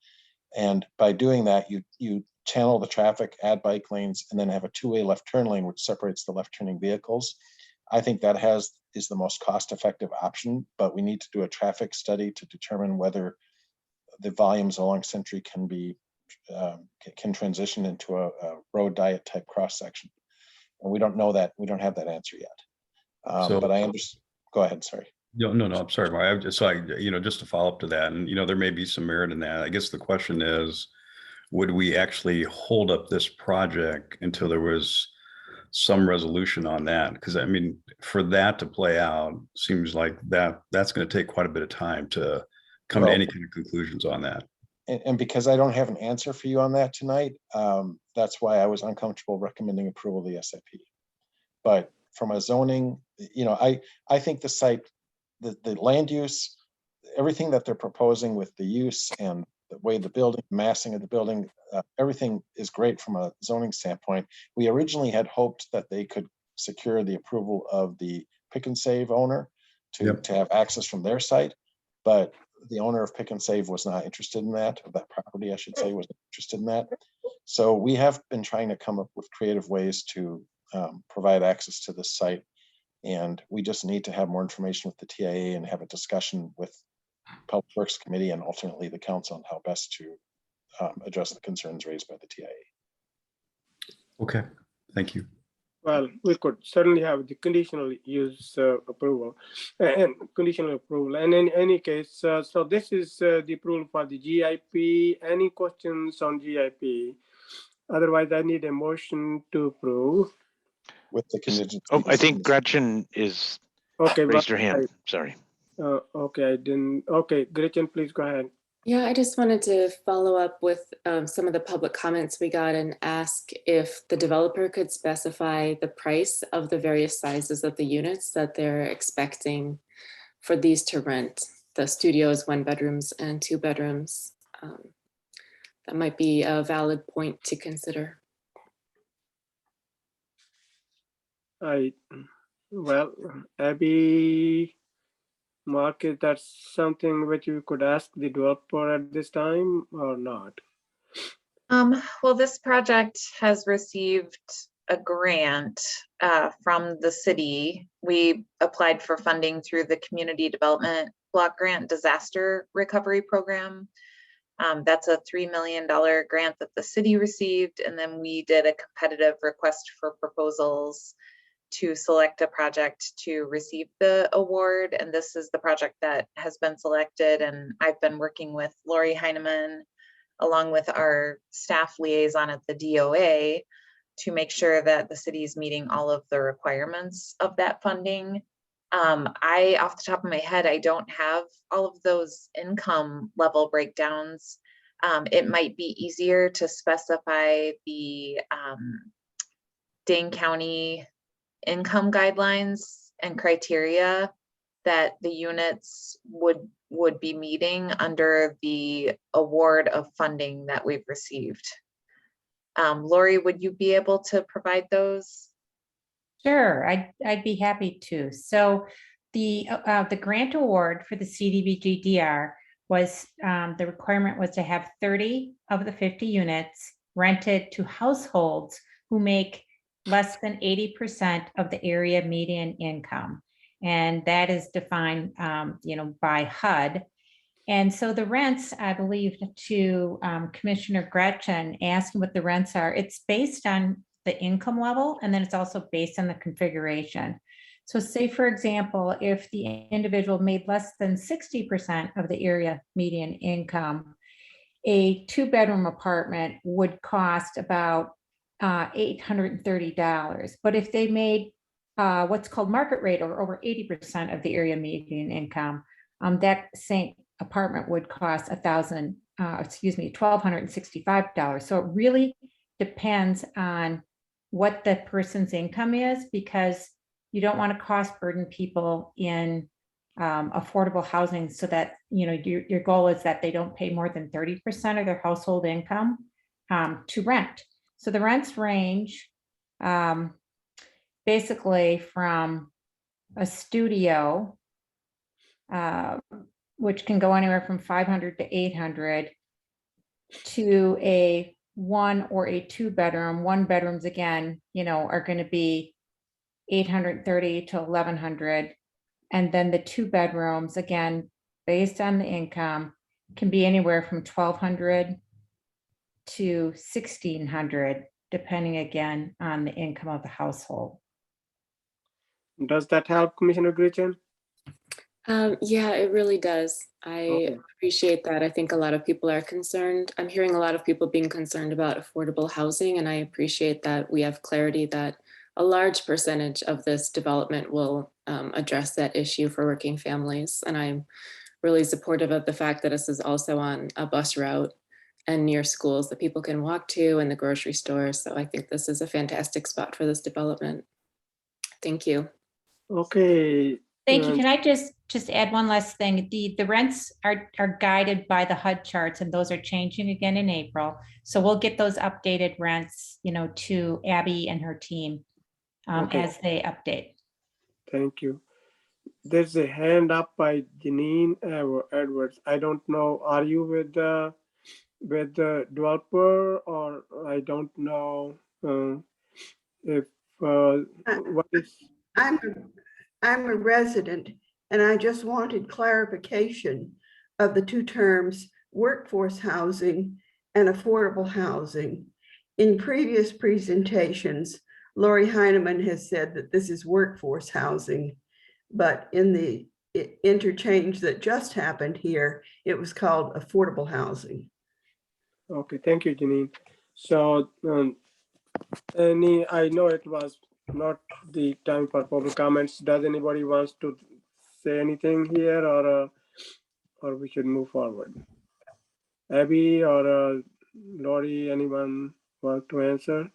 And by doing that, you channel the traffic, add bike lanes, and then have a 2-way left turn lane, which separates the left turning vehicles. I think that is the most cost-effective option, but we need to do a traffic study to determine whether the volumes along Century can transition into a road diet type cross section. And we don't know that. We don't have that answer yet. But I understand. Go ahead. Sorry. No, I'm sorry, Mark. Just to follow up to that, and there may be some merit in that. I guess the question is, would we actually hold up this project until there was some resolution on that? Because for that to play out, seems like that's going to take quite a bit of time to come to any kind of conclusions on that. And because I don't have an answer for you on that tonight, that's why I was uncomfortable recommending approval of the SIP. But from a zoning, I think the site, the land use, everything that they're proposing with the use and the way the building, massing of the building, everything is great from a zoning standpoint. We originally had hoped that they could secure the approval of the Pick and Save owner to have access from their site, but the owner of Pick and Save was not interested in that, of that property, I should say, wasn't interested in that. So we have been trying to come up with creative ways to provide access to this site. And we just need to have more information with the TIA and have a discussion with Public Works Committee and ultimately the council on how best to address the concerns raised by the TIA. Okay, thank you. Well, we could certainly have the conditional use approval and conditional approval. And in any case, so this is the approval for the GIP. Any questions on GIP? Otherwise, I need a motion to approve. With the contingency. Oh, I think Gretchen is raised her hand. Sorry. Okay, I didn't. Okay, Gretchen, please go ahead. Yeah, I just wanted to follow up with some of the public comments we got and ask if the developer could specify the price of the various sizes of the units that they're expecting for these to rent, the studios, 1 bedrooms and 2 bedrooms. That might be a valid point to consider. Well, Abby, Mark, is that something which you could ask the developer at this time or not? Well, this project has received a grant from the city. We applied for funding through the Community Development Block Grant Disaster Recovery Program. That's a $3 million grant that the city received, and then we did a competitive request for proposals to select a project to receive the award. And this is the project that has been selected. And I've been working with Lori Heineman, along with our staff liaison at the DOA, to make sure that the city is meeting all of the requirements of that funding. Off the top of my head, I don't have all of those income level breakdowns. It might be easier to specify the Dane County income guidelines and criteria that the units would be meeting under the award of funding that we've received. Lori, would you be able to provide those? Sure, I'd be happy to. So the grant award for the CDBG-DR was, the requirement was to have 30 of the 50 units rented to households who make less than 80% of the area median income. And that is defined, by HUD. And so the rents, I believe, to Commissioner Gretchen, asking what the rents are, it's based on the income level, and then it's also based on the configuration. So say, for example, if the individual made less than 60% of the area median income, a 2-bedroom apartment would cost about $830. But if they made what's called market rate, or over 80% of the area median income, that same apartment would cost $1,265. So it really depends on what the person's income is, because you don't want to cost burden people in affordable housing, so that your goal is that they don't pay more than 30% of their household income to rent. So the rents range basically from a studio, which can go anywhere from $500 to $800, to a 1 or a 2-bedroom. 1-bedrooms, again, are going to be $830 to $1,100. And then the 2-bedrooms, again, based on the income, can be anywhere from $1,200 to $1,600, depending again on the income of the household. Does that help, Commissioner Gretchen? Yeah, it really does. I appreciate that. I think a lot of people are concerned. I'm hearing a lot of people being concerned about affordable housing, and I appreciate that we have clarity that a large percentage of this development will address that issue for working families. And I'm really supportive of the fact that this is also on a bus route and near schools that people can walk to, and the grocery stores. So I think this is a fantastic spot for this development. Thank you. Okay. Thank you. Can I just add one last thing? The rents are guided by the HUD charts, and those are changing again in April. So we'll get those updated rents, to Abby and her team as they update. Thank you. There's a hand up by Janine Edwards. I don't know. Are you with the developer, or I don't know if what is? I'm a resident, and I just wanted clarification of the two terms workforce housing and affordable housing. In previous presentations, Lori Heineman has said that this is workforce housing, but in the interchange that just happened here, it was called affordable housing. Okay, thank you, Janine. So I know it was not the time for public comments. Does anybody wants to say anything here, or we should move forward? Abby or Lori, anyone want to answer?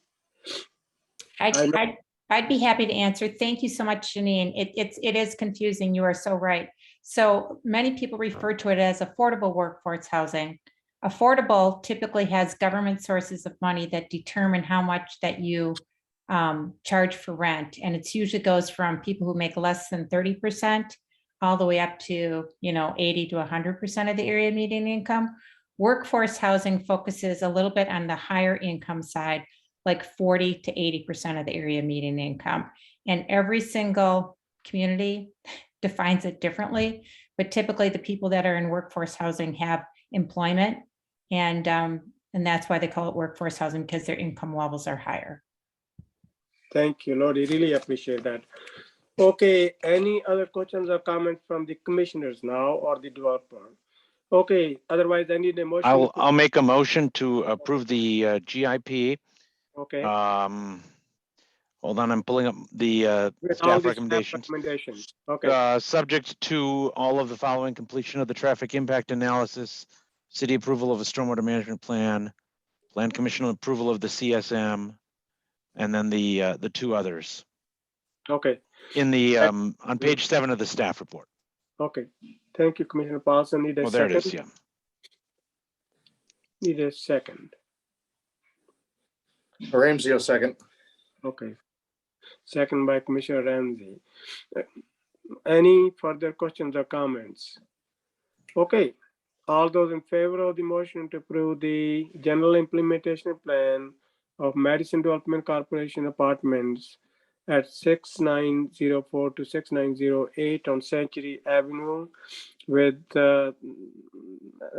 I'd be happy to answer. Thank you so much, Janine. It is confusing. You are so right. So many people refer to it as affordable workforce housing. Affordable typically has government sources of money that determine how much that you charge for rent. And it usually goes from people who make less than 30% all the way up to, 80 to 100% of the area median income. Workforce housing focuses a little bit on the higher income side, like 40 to 80% of the area median income. And every single community defines it differently, but typically the people that are in workforce housing have employment, and that's why they call it workforce housing, because their income levels are higher. Thank you, Lord. I really appreciate that. Okay, any other questions or comments from the commissioners now or the developer? Okay, otherwise I need a motion. I'll make a motion to approve the GIP. Okay. Hold on, I'm pulling up the With all staff the recommendations. recommendations. Okay, Subject to all of the following: completion of the traffic impact analysis, city approval of a stormwater management plan, plan commission approval of the CSM, and then the two others okay, in the on page 7 of the staff report. okay. Thank you, Commissioner Paulson. Need a Oh, there second? it is. Yeah. Need a second. Ramsey, a second. Okay. Second by Commissioner Ramsey. Any further questions or comments? Okay. All those in favor of the motion to approve the general implementation plan of Madison Development Corporation Apartments at 6904 to 6908 on Century Avenue with,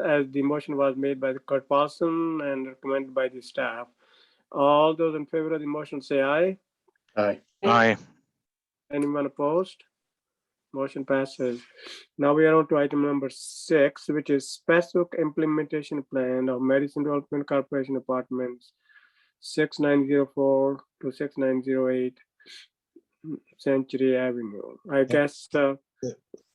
as the motion was made by the Kurt Paulson and recommended by the staff. All those in favor of the motion say aye. Aye. Aye. Anyone opposed? Motion passes. Now we are on to item number 6, which is specific implementation plan of Madison Development Corporation Apartments, 6904 to 6908 Century Avenue. I guess. Yeah,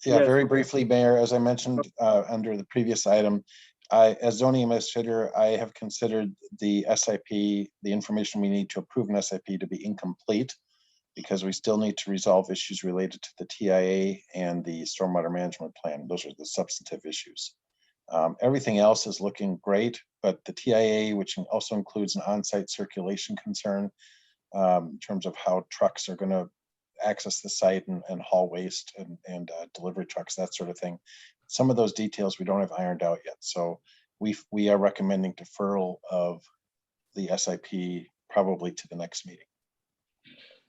yes. very briefly, Mayor, as I mentioned under the previous item, as zoning administrator, I have considered the SIP, the information we need to approve an SIP, to be incomplete because we still need to resolve issues related to the TIA and the stormwater management plan. Those are the substantive issues. Everything else is looking great, but the TIA, which also includes an on-site circulation concern in terms of how trucks are going to access the site and haul waste and delivery trucks, that sort of thing. Some of those details we don't have ironed out yet. So we are recommending deferral of the SIP probably to the next meeting.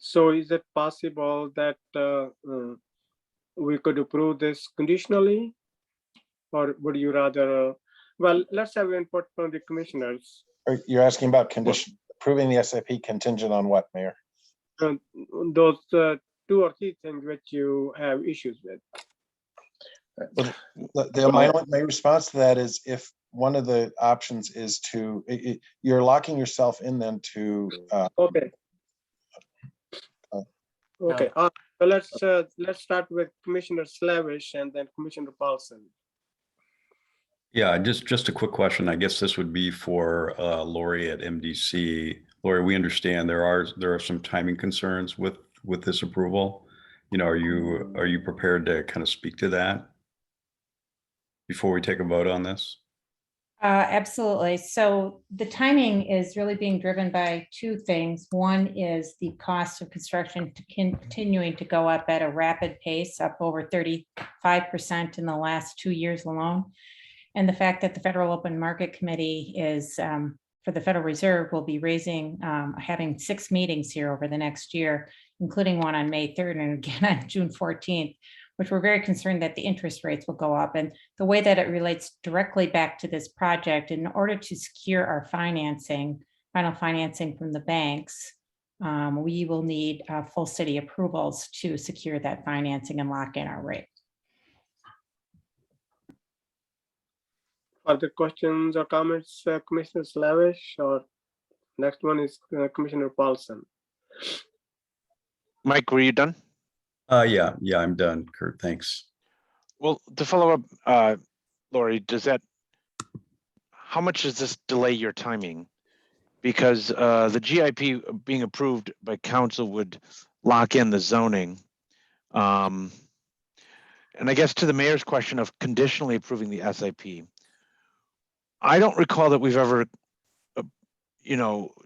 So is it possible that we could approve this conditionally? Or would you rather, well, let's have input from the commissioners. You're asking about approving the SIP contingent on what, Mayor? Those 2 or 3 things which you have issues with. My response to that is if one of the options is to, you're locking yourself in then to. Okay. Okay, so let's start with Commissioner Slavish and then Commissioner Paulson. Yeah, just a quick question. I guess this would be for Lori at MDC. Lori, we understand there are some timing concerns with this approval. You know, are you prepared to kind of speak to that before we take a vote on this? Absolutely. So the timing is really being driven by 2 things. One is the cost of construction continuing to go up at a rapid pace, up over 35% in the last 2 years alone. And the fact that the Federal Open Market Committee is, for the Federal Reserve, will be having 6 meetings here over the next year, including one on May 3rd and again on June 14th. Which we're very concerned that the interest rates will go up. And the way that it relates directly back to this project, in order to secure our financing, final financing from the banks, we will need full city approvals to secure that financing and lock in our rate. Other questions or comments, Commissioner Slavish, or next one is Commissioner Paulson. Mike, were you done? Yeah, I'm done, Kurt. Thanks. Well, to follow up, Lori, how much does this delay your timing? Because the GIP being approved by council would lock in the zoning. And I guess to the mayor's question of conditionally approving the SIP, I don't recall that we've ever,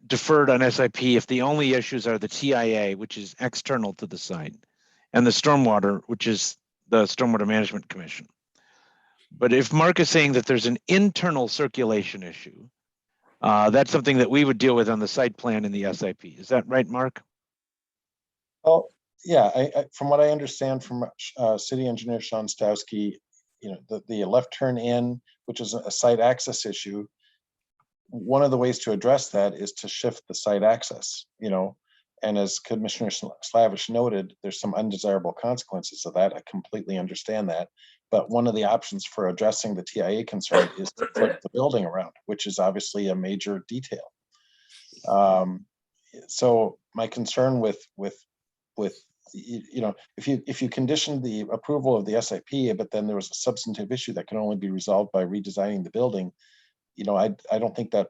deferred on SIP if the only issues are the TIA, which is external to the site, and the stormwater, which is the Stormwater Management Commission. But if Mark is saying that there's an internal circulation issue, that's something that we would deal with on the site plan in the SIP. Is that right, Mark? Oh, yeah. From what I understand from City Engineer Sean Stowski, the left turn in, which is a site access issue, one of the ways to address that is to shift the site access, And as Commissioner Slavish noted, there's some undesirable consequences of that. I completely understand that. But one of the options for addressing the TIA concern is to flip the building around, which is obviously a major detail. So my concern with if you condition the approval of the SIP, but then there was a substantive issue that can only be resolved by redesigning the building, I don't think that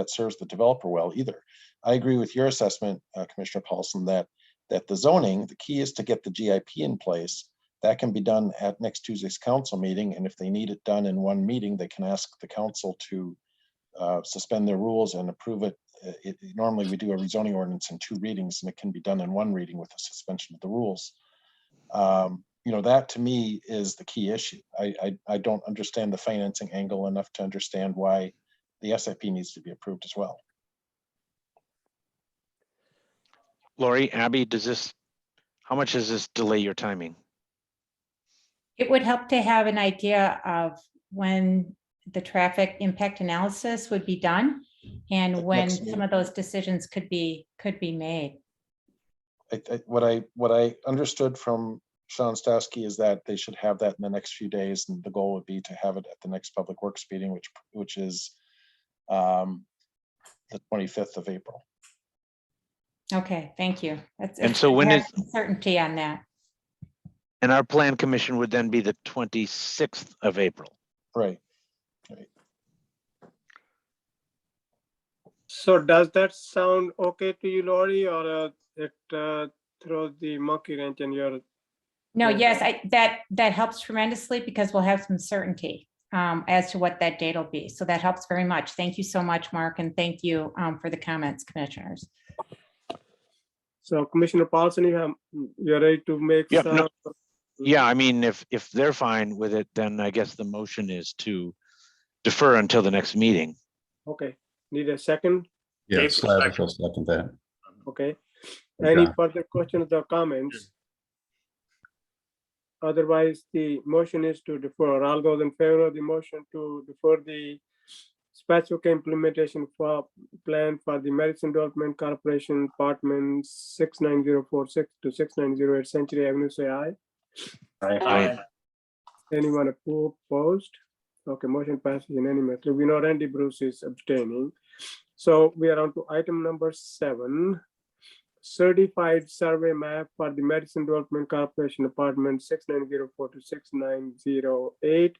serves the developer well either. I agree with your assessment, Commissioner Paulson, that the zoning, the key is to get the GIP in place. That can be done at next Tuesday's council meeting, and if they need it done in one meeting, they can ask the council to suspend their rules and approve it. Normally, we do a rezoning ordinance in 2 readings, and it can be done in 1 reading with the suspension of the rules. That to me is the key issue. I don't understand the financing angle enough to understand why the SIP needs to be approved as well. Lori, Abby, how much does this delay your timing? It would help to have an idea of when the traffic impact analysis would be done and when some of those decisions could be made. What I understood from Sean Stasky is that they should have that in the next few days, and the goal would be to have it at the next Public Works meeting, which is the 25th of April. Okay, thank you. And so when is certainty on that? And our plan commission would then be the 26th of April. Right. So does that sound okay to you, Lori, or it throws the monkey wrench in your? No, yes, that helps tremendously because we'll have some certainty as to what that date will be. So that helps very much. Thank you so much, Mark, and thank you for the comments, commissioners. So Commissioner Paulson, you're ready to make Yep, some? Yeah, I mean, if they're fine with it, then I guess the motion is to defer until the next meeting. Okay, need a second? Yeah, Slavish will second that. Okay. Okay. Any further questions or comments? Otherwise, the motion is to defer. All those in favor of the motion to defer the specific implementation plan for the Middleton Development Corporation Apartments 69046 to 690 Century Avenue, say aye. Aye. Anyone opposed? Okay, motion passes unanimously. We know Randy Bruce is abstaining. So we are on to item number 7. Certified survey map for the Middleton Development Corporation Apartment 6904 to 6908.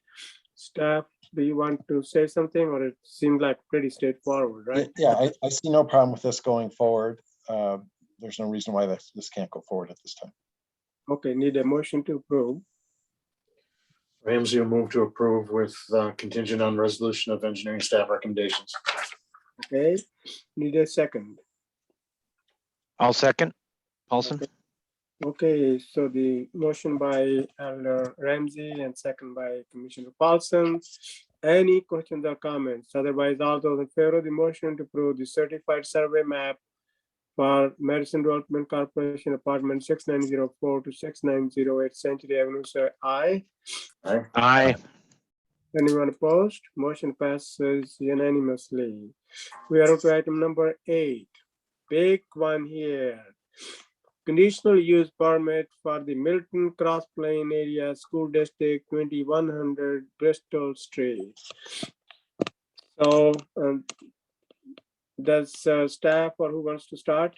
Staff, do you want to say something, or it seems like pretty straightforward, right? Yeah, I see no problem with this going forward. There's no reason why this can't go forward at this time. Okay, need a motion to approve. Ramsey will move to approve with contingent on resolution of engineering staff recommendations. Okay, need a second. I'll second. Paulson. Okay, so the motion by Elder Ramsey and second by Commissioner Paulson. Any questions or comments? Otherwise, all those in favor of the motion to approve the certified survey map for Middleton Development Corporation Apartment 6904 to 6908 Century Avenue, say aye. Aye. Aye. Anyone opposed? Motion passes unanimously. We are on to item number 8. Big one here. Conditional use permit for the Middleton Cross Plain Area School District 2100 Bristol Street. So does staff or who wants to start?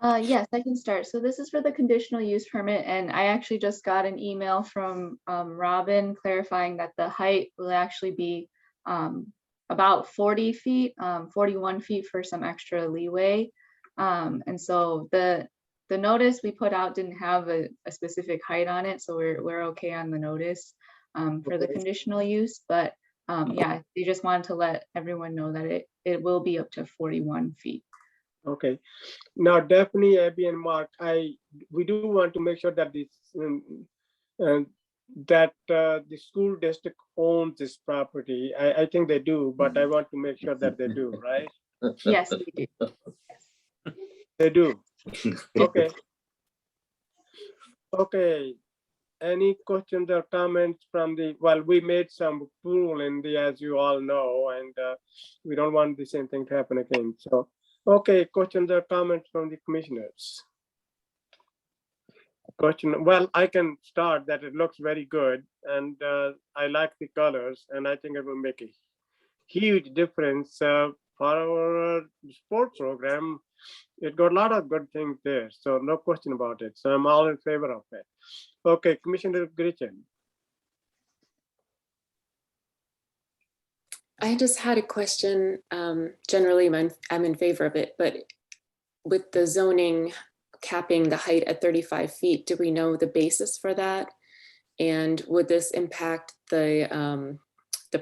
Yes, I can start. So this is for the conditional use permit, and I actually just got an email from Robin clarifying that the height will actually be about 40 feet, 41 feet for some extra leeway. And so the notice we put out didn't have a specific height on it, so we're okay on the notice for the conditional use. But yeah, they just wanted to let everyone know that it will be up to 41 feet. Okay. Now, Daphne, Abby, and Mark, we do want to make sure that this the school district owns this property. I think they do, but I want to make sure that they do, right? Yes, we do. They do. Okay. Okay. Any questions or comments from we made some rule in as you all know, and we don't want the same thing to happen again. So Okay, questions or comments from the commissioners? Question, well, I can start that it looks very good and I like the colors and I think it will make a huge difference for our sport program. It got a lot of good things there, so no question about it. So I'm all in favor of it. Okay, Commissioner Gretchen. I just had a question. Generally, I'm in favor of it, but with the zoning capping the height at 35 feet, do we know the basis for that? And would this impact the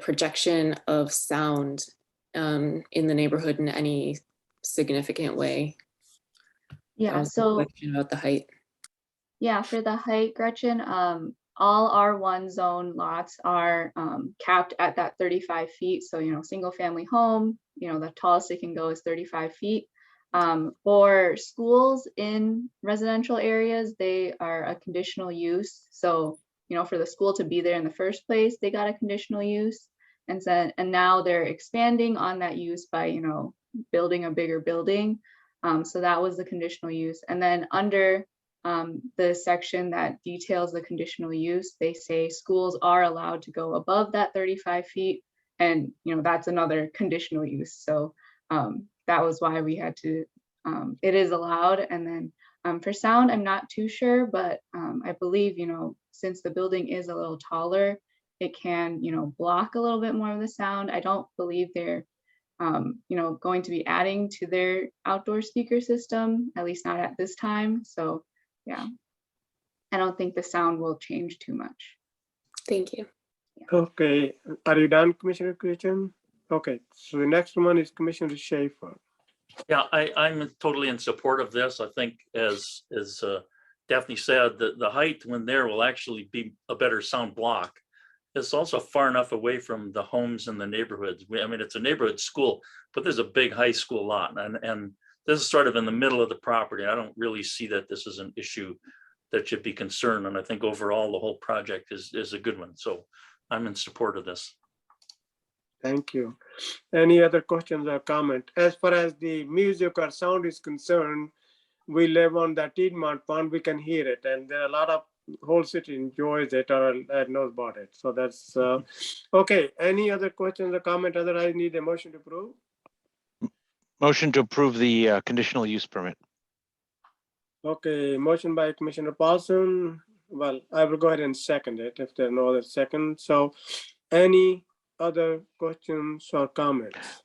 projection of sound in the neighborhood in any significant way? Yeah, so About the height. yeah, for the height, Gretchen, all R1 zone lots are capped at that 35 feet. So, single family home, the tallest it can go is 35 feet. For schools in residential areas, they are a conditional use. So, for the school to be there in the first place, they got a conditional use. And now they're expanding on that use by, building a bigger building. So that was the conditional use. And then under the section that details the conditional use, they say schools are allowed to go above that 35 feet. And, that's another conditional use. So that was why we had to, it is allowed. And then for sound, I'm not too sure, but I believe, since the building is a little taller, it can, block a little bit more of the sound. I don't believe they're going to be adding to their outdoor speaker system, at least not at this time. So yeah, I don't think the sound will change too much. Thank you. Okay, are you done, Commissioner Christian? Okay, so the next one is Commissioner Schaefer. Yeah, I'm totally in support of this. I think as Daphne said, the height when there will actually be a better sound block. It's also far enough away from the homes in the neighborhoods. I mean, it's a neighborhood school, but there's a big high school lot, and this is sort of in the middle of the property. I don't really see that this is an issue that should be concerned. And I think overall, the whole project is a good one. So I'm in support of this. Thank you. Any other questions or comment? As far as the music or sound is concerned, we live on that Piedmont Pond, we can hear it. And there are a lot of whole city enjoys it or knows about it. So that's okay. Any other questions or comment? Otherwise, need a motion to approve. Motion to approve the conditional use permit. Okay, motion by Commissioner Paulson. Well, I will go ahead and second it if there are no other second. So any other questions or comments?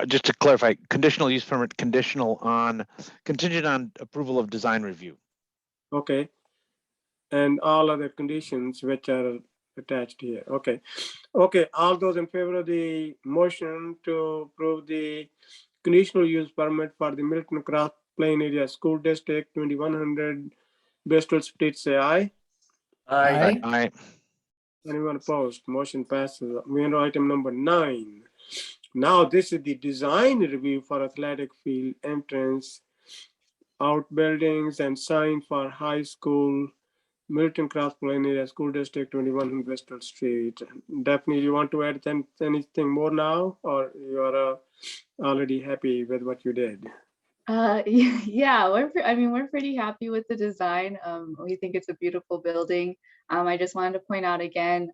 Just to clarify, conditional use permit contingent on approval of design review. Okay. And all other conditions which are attached here. Okay. Okay, all those in favor of the motion to approve the conditional use permit for the Middleton Cross Plain Area School District 2100 Bristol Street, say aye. Aye. Aye. Anyone opposed? Motion passes. We are on item number 9. Now this is the design review for athletic field entrance, outbuildings and sign for high school, Middleton Cross Plain Area School District 21 Bristol Street. Daphne, you want to add anything more now, or you are already happy with what you did? Yeah, we're pretty happy with the design. We think it's a beautiful building. I just wanted to point out again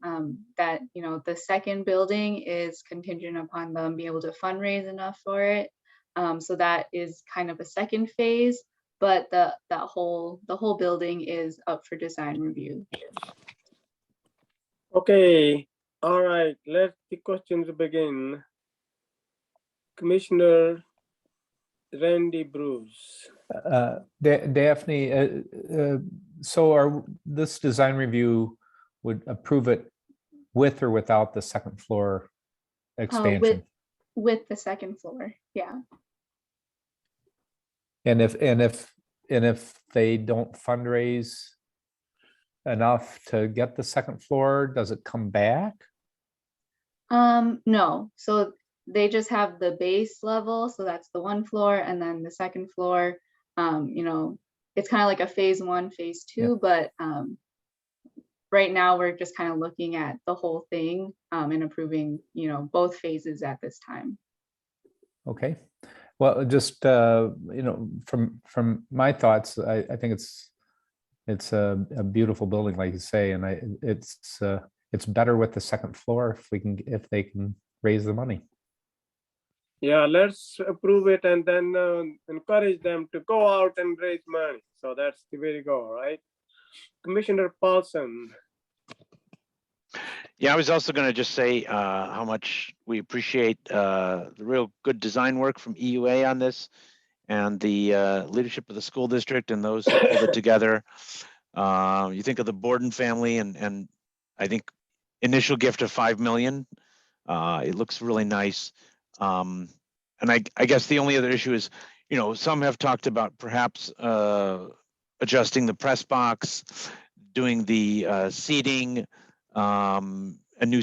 that the second building is contingent upon them being able to fundraise enough for it. So that is kind of a second phase, but the whole building is up for design review. Okay, all right, let the questions begin. Commissioner Randy Bruce. Daphne, so this design review would approve it with or without the second floor expansion? With the second floor, yeah. And if they don't fundraise enough to get the second floor, does it come back? No, so they just have the base level, so that's the 1 floor, and then the second floor, it's kind of like a phase 1, phase 2, yeah. But right now we're just kind of looking at the whole thing and approving, both phases at this time. Okay. Well, just, from my thoughts, I think it's a beautiful building, like you say, and it's better with the second floor if they can raise the money. Yeah, let's approve it and then encourage them to go out and raise money. So that's the way to go, right? Commissioner Paulson. Yeah, I was also going to just say how much we appreciate the real good design work from EUA on this and the leadership of the school district and those who pulled it together. You think of the Borden family and I think initial gift of 5 million. It looks really nice. And I guess the only other issue is, some have talked about perhaps adjusting the press box, doing the seating, a new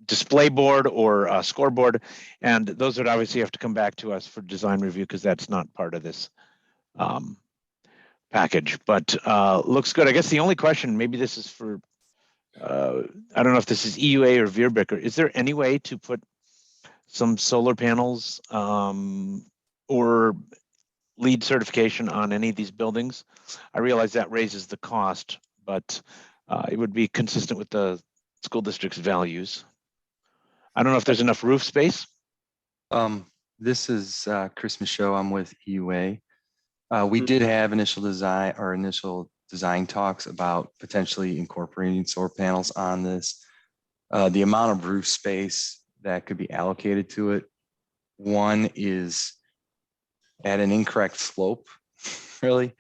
display board or scoreboard, and those would obviously have to come back to us for design review because that's not part of this package. But looks good. I guess the only question, maybe this is for, I don't know if this is EUA or Veerbecker. Is there any way to put some solar panels or LEED certification on any of these buildings? I realize that raises the cost, but it would be consistent with the school district's values. I don't know if there's enough roof space. This is Chris Michaud. I'm with EUA. We did have initial design talks about potentially incorporating solar panels on this. The amount of roof space that could be allocated to it, one is at an incorrect slope, really.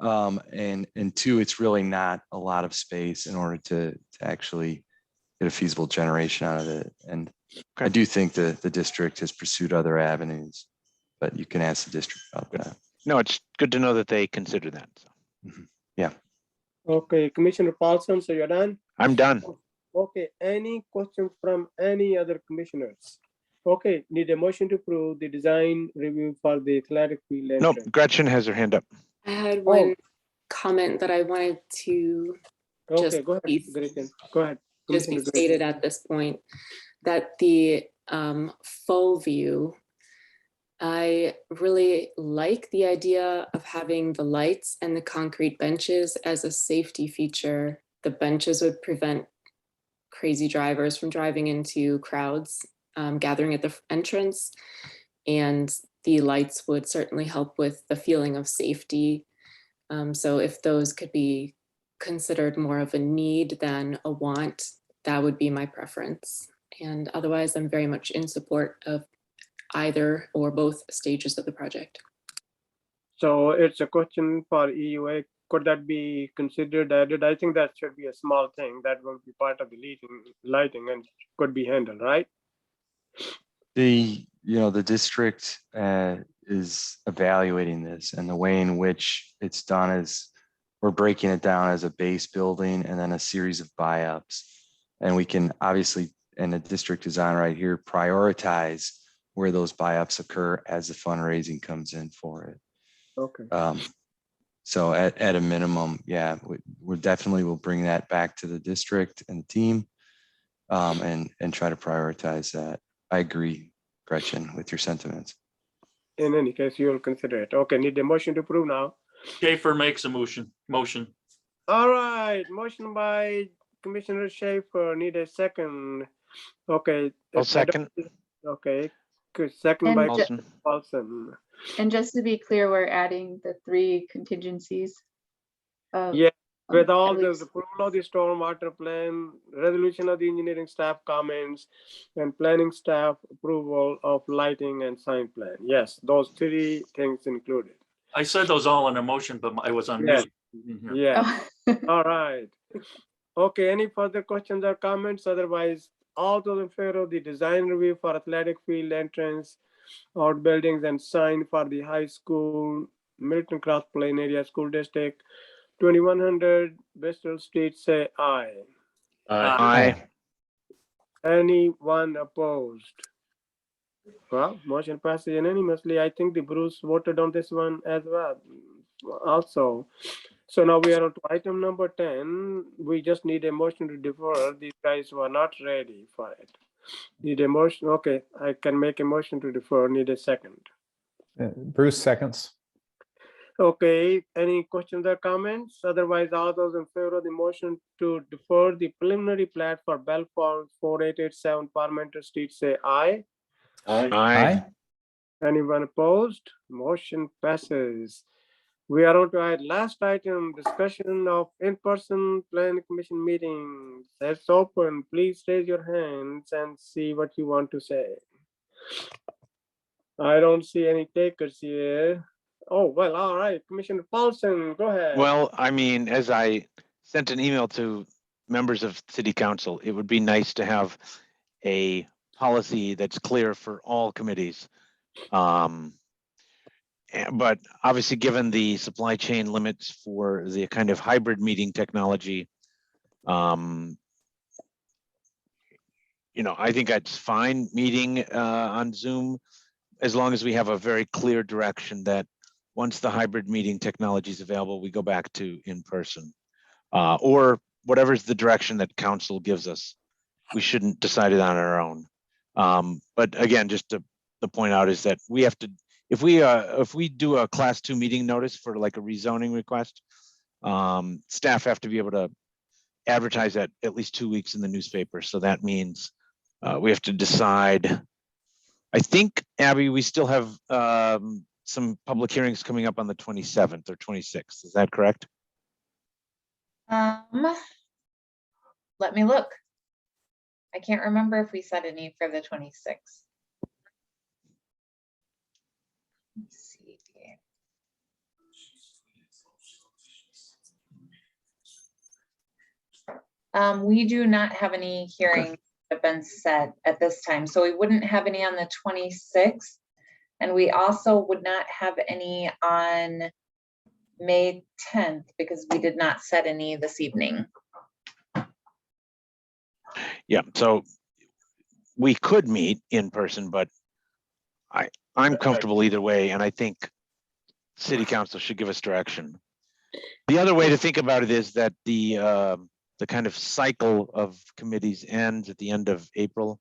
And two, it's really not a lot of space in order to actually get a feasible generation out of it. And I do think that the district has pursued other avenues, but you can ask the district about that. No, it's good to know that they consider that. Yeah. Okay, Commissioner Paulson, so you're done? I'm done. Okay, any questions from any other commissioners? Okay, need a motion to approve the design review for the athletic field Nope, entrance. Gretchen has her hand up. I had one comment that I wanted to Okay, go ahead, Gretchen. Go ahead. just be Commissioner stated Gretchen. at this point, that the full view, I really like the idea of having the lights and the concrete benches as a safety feature. The benches would prevent crazy drivers from driving into crowds gathering at the entrance, and the lights would certainly help with the feeling of safety. So if those could be considered more of a need than a want, that would be my preference. And otherwise, I'm very much in support of either or both stages of the project. So it's a question for EUA. Could that be considered added? I think that should be a small thing that will be part of the lighting and could be handled, right? The district is evaluating this, and the way in which it's done is we're breaking it down as a base building and then a series of buy-ups. And we can obviously, and the district is on right here, prioritize where those buy-ups occur as the fundraising comes in for it. Okay. So at a minimum, yeah, we definitely will bring that back to the district and the team and try to prioritize that. I agree, Gretchen, with your sentiments. In any case, you will consider it. Okay, need a motion to approve now. Schaefer makes a motion. All right, motion by Commissioner Schaefer, need a second. Okay. I'll second. Okay, good. Second by And Paulson. And just to be clear, we're adding the 3 contingencies. Yeah, with all at the least. approval of the stormwater plan, resolution of the engineering staff comments, and planning staff approval of lighting and sign plan. Yes, those 3 things included. I said those all in a motion, but I was on Yes. mute. Yeah. All right. Okay, any further questions or comments? Otherwise, all those in favor of the design review for athletic field entrance, outbuildings and sign for the high school, Middleton Cross Plain Area School District, 2100 Bristol Street, say aye. Aye. Anyone opposed? Well, motion passes unanimously. I think the Bruce voted on this one as well. Also, so now we are on to item number 10. We just need a motion to defer. These guys were not ready for it. Need a motion? Okay, I can make a motion to defer. Need a second. Bruce seconds. Okay, any questions or comments? Otherwise, all those in favor of the motion to defer the preliminary plat for Bell Farm 4887 Parmenter Street, say aye. Aye. Anyone opposed? Motion passes. We are on to our last item, discussion of in-person planning commission meetings. That's open. Please raise your hands and see what you want to say. I don't see any takers here. Oh, well, all right. Commissioner Paulson, go ahead. Well, I mean, as I sent an email to members of city council, it would be nice to have a policy that's clear for all committees. But obviously, given the supply chain limits for the kind of hybrid meeting technology, I think that's fine meeting on Zoom, as long as we have a very clear direction that once the hybrid meeting technology is available, we go back to in person, or whatever's the direction that council gives us. We shouldn't decide it on our own. But again, just to point out is that we have to, if we do a class 2 meeting notice for like a rezoning request, staff have to be able to advertise that at least 2 weeks in the newspaper. So that means we have to decide. I think, Abby, we still have some public hearings coming up on the 27th or 26th. Is that correct? Let me look. I can't remember if we set any for the 26th. Let's see. We do not have any hearings that have been set at this time, so we wouldn't have any on the 26th, and we also would not have any on May 10th because we did not set any this evening. Yeah, so we could meet in person, but I'm comfortable either way, and I think city council should give us direction. The other way to think about it is that the kind of cycle of committees ends at the end of April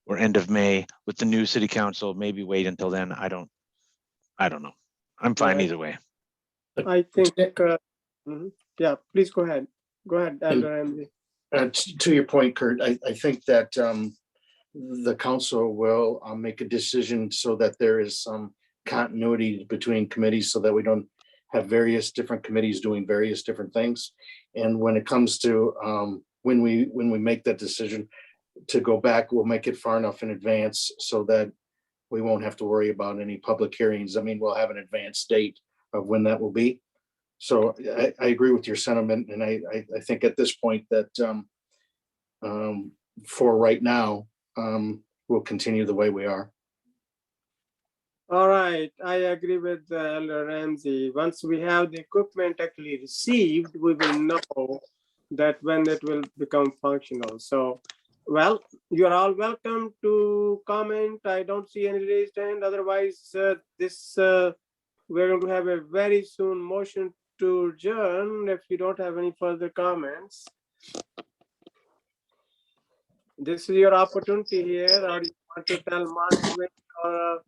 or end of May with the new city council. Maybe wait until then. I don't know. I'm fine either way. I think, yeah, please go ahead. Go ahead, Elder Ramsey. To your point, Kurt, I think that the council will make a decision so that there is some continuity between committees so that we don't have various different committees doing various different things. And when it comes to when we make that decision to go back, we'll make it far enough in advance so that we won't have to worry about any public hearings. I mean, we'll have an advanced date of when that will be. So I agree with your sentiment, and I think at this point that for right now, we'll continue the way we are. All right, I agree with Elder Ramsey. Once we have the equipment actually received, we will know that when it will become functional. So, well, you are all welcome to comment. I don't see any raised hand. Otherwise, we're going to have a very soon motion to adjourn if you don't have any further comments. This is your opportunity here, or you want to tell Mark or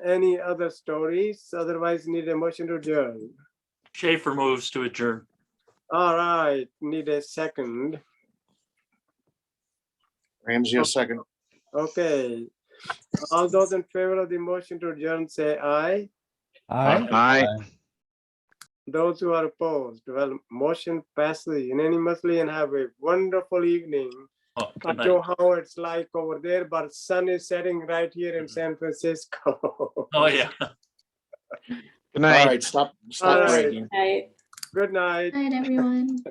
any other stories? Otherwise, need a motion to adjourn. Schaefer moves to adjourn. All right, need a second. Ramsey, a second. Okay. All those in favor of the motion to adjourn, say aye. Aye. Those who are opposed, well, motion passes unanimously, and have a wonderful evening. Oh, I don't know how it's like over there, but sun is setting right here in San Francisco. Oh, yeah. Good night. All right, stop All right. bragging. Night. Good night. Night, everyone.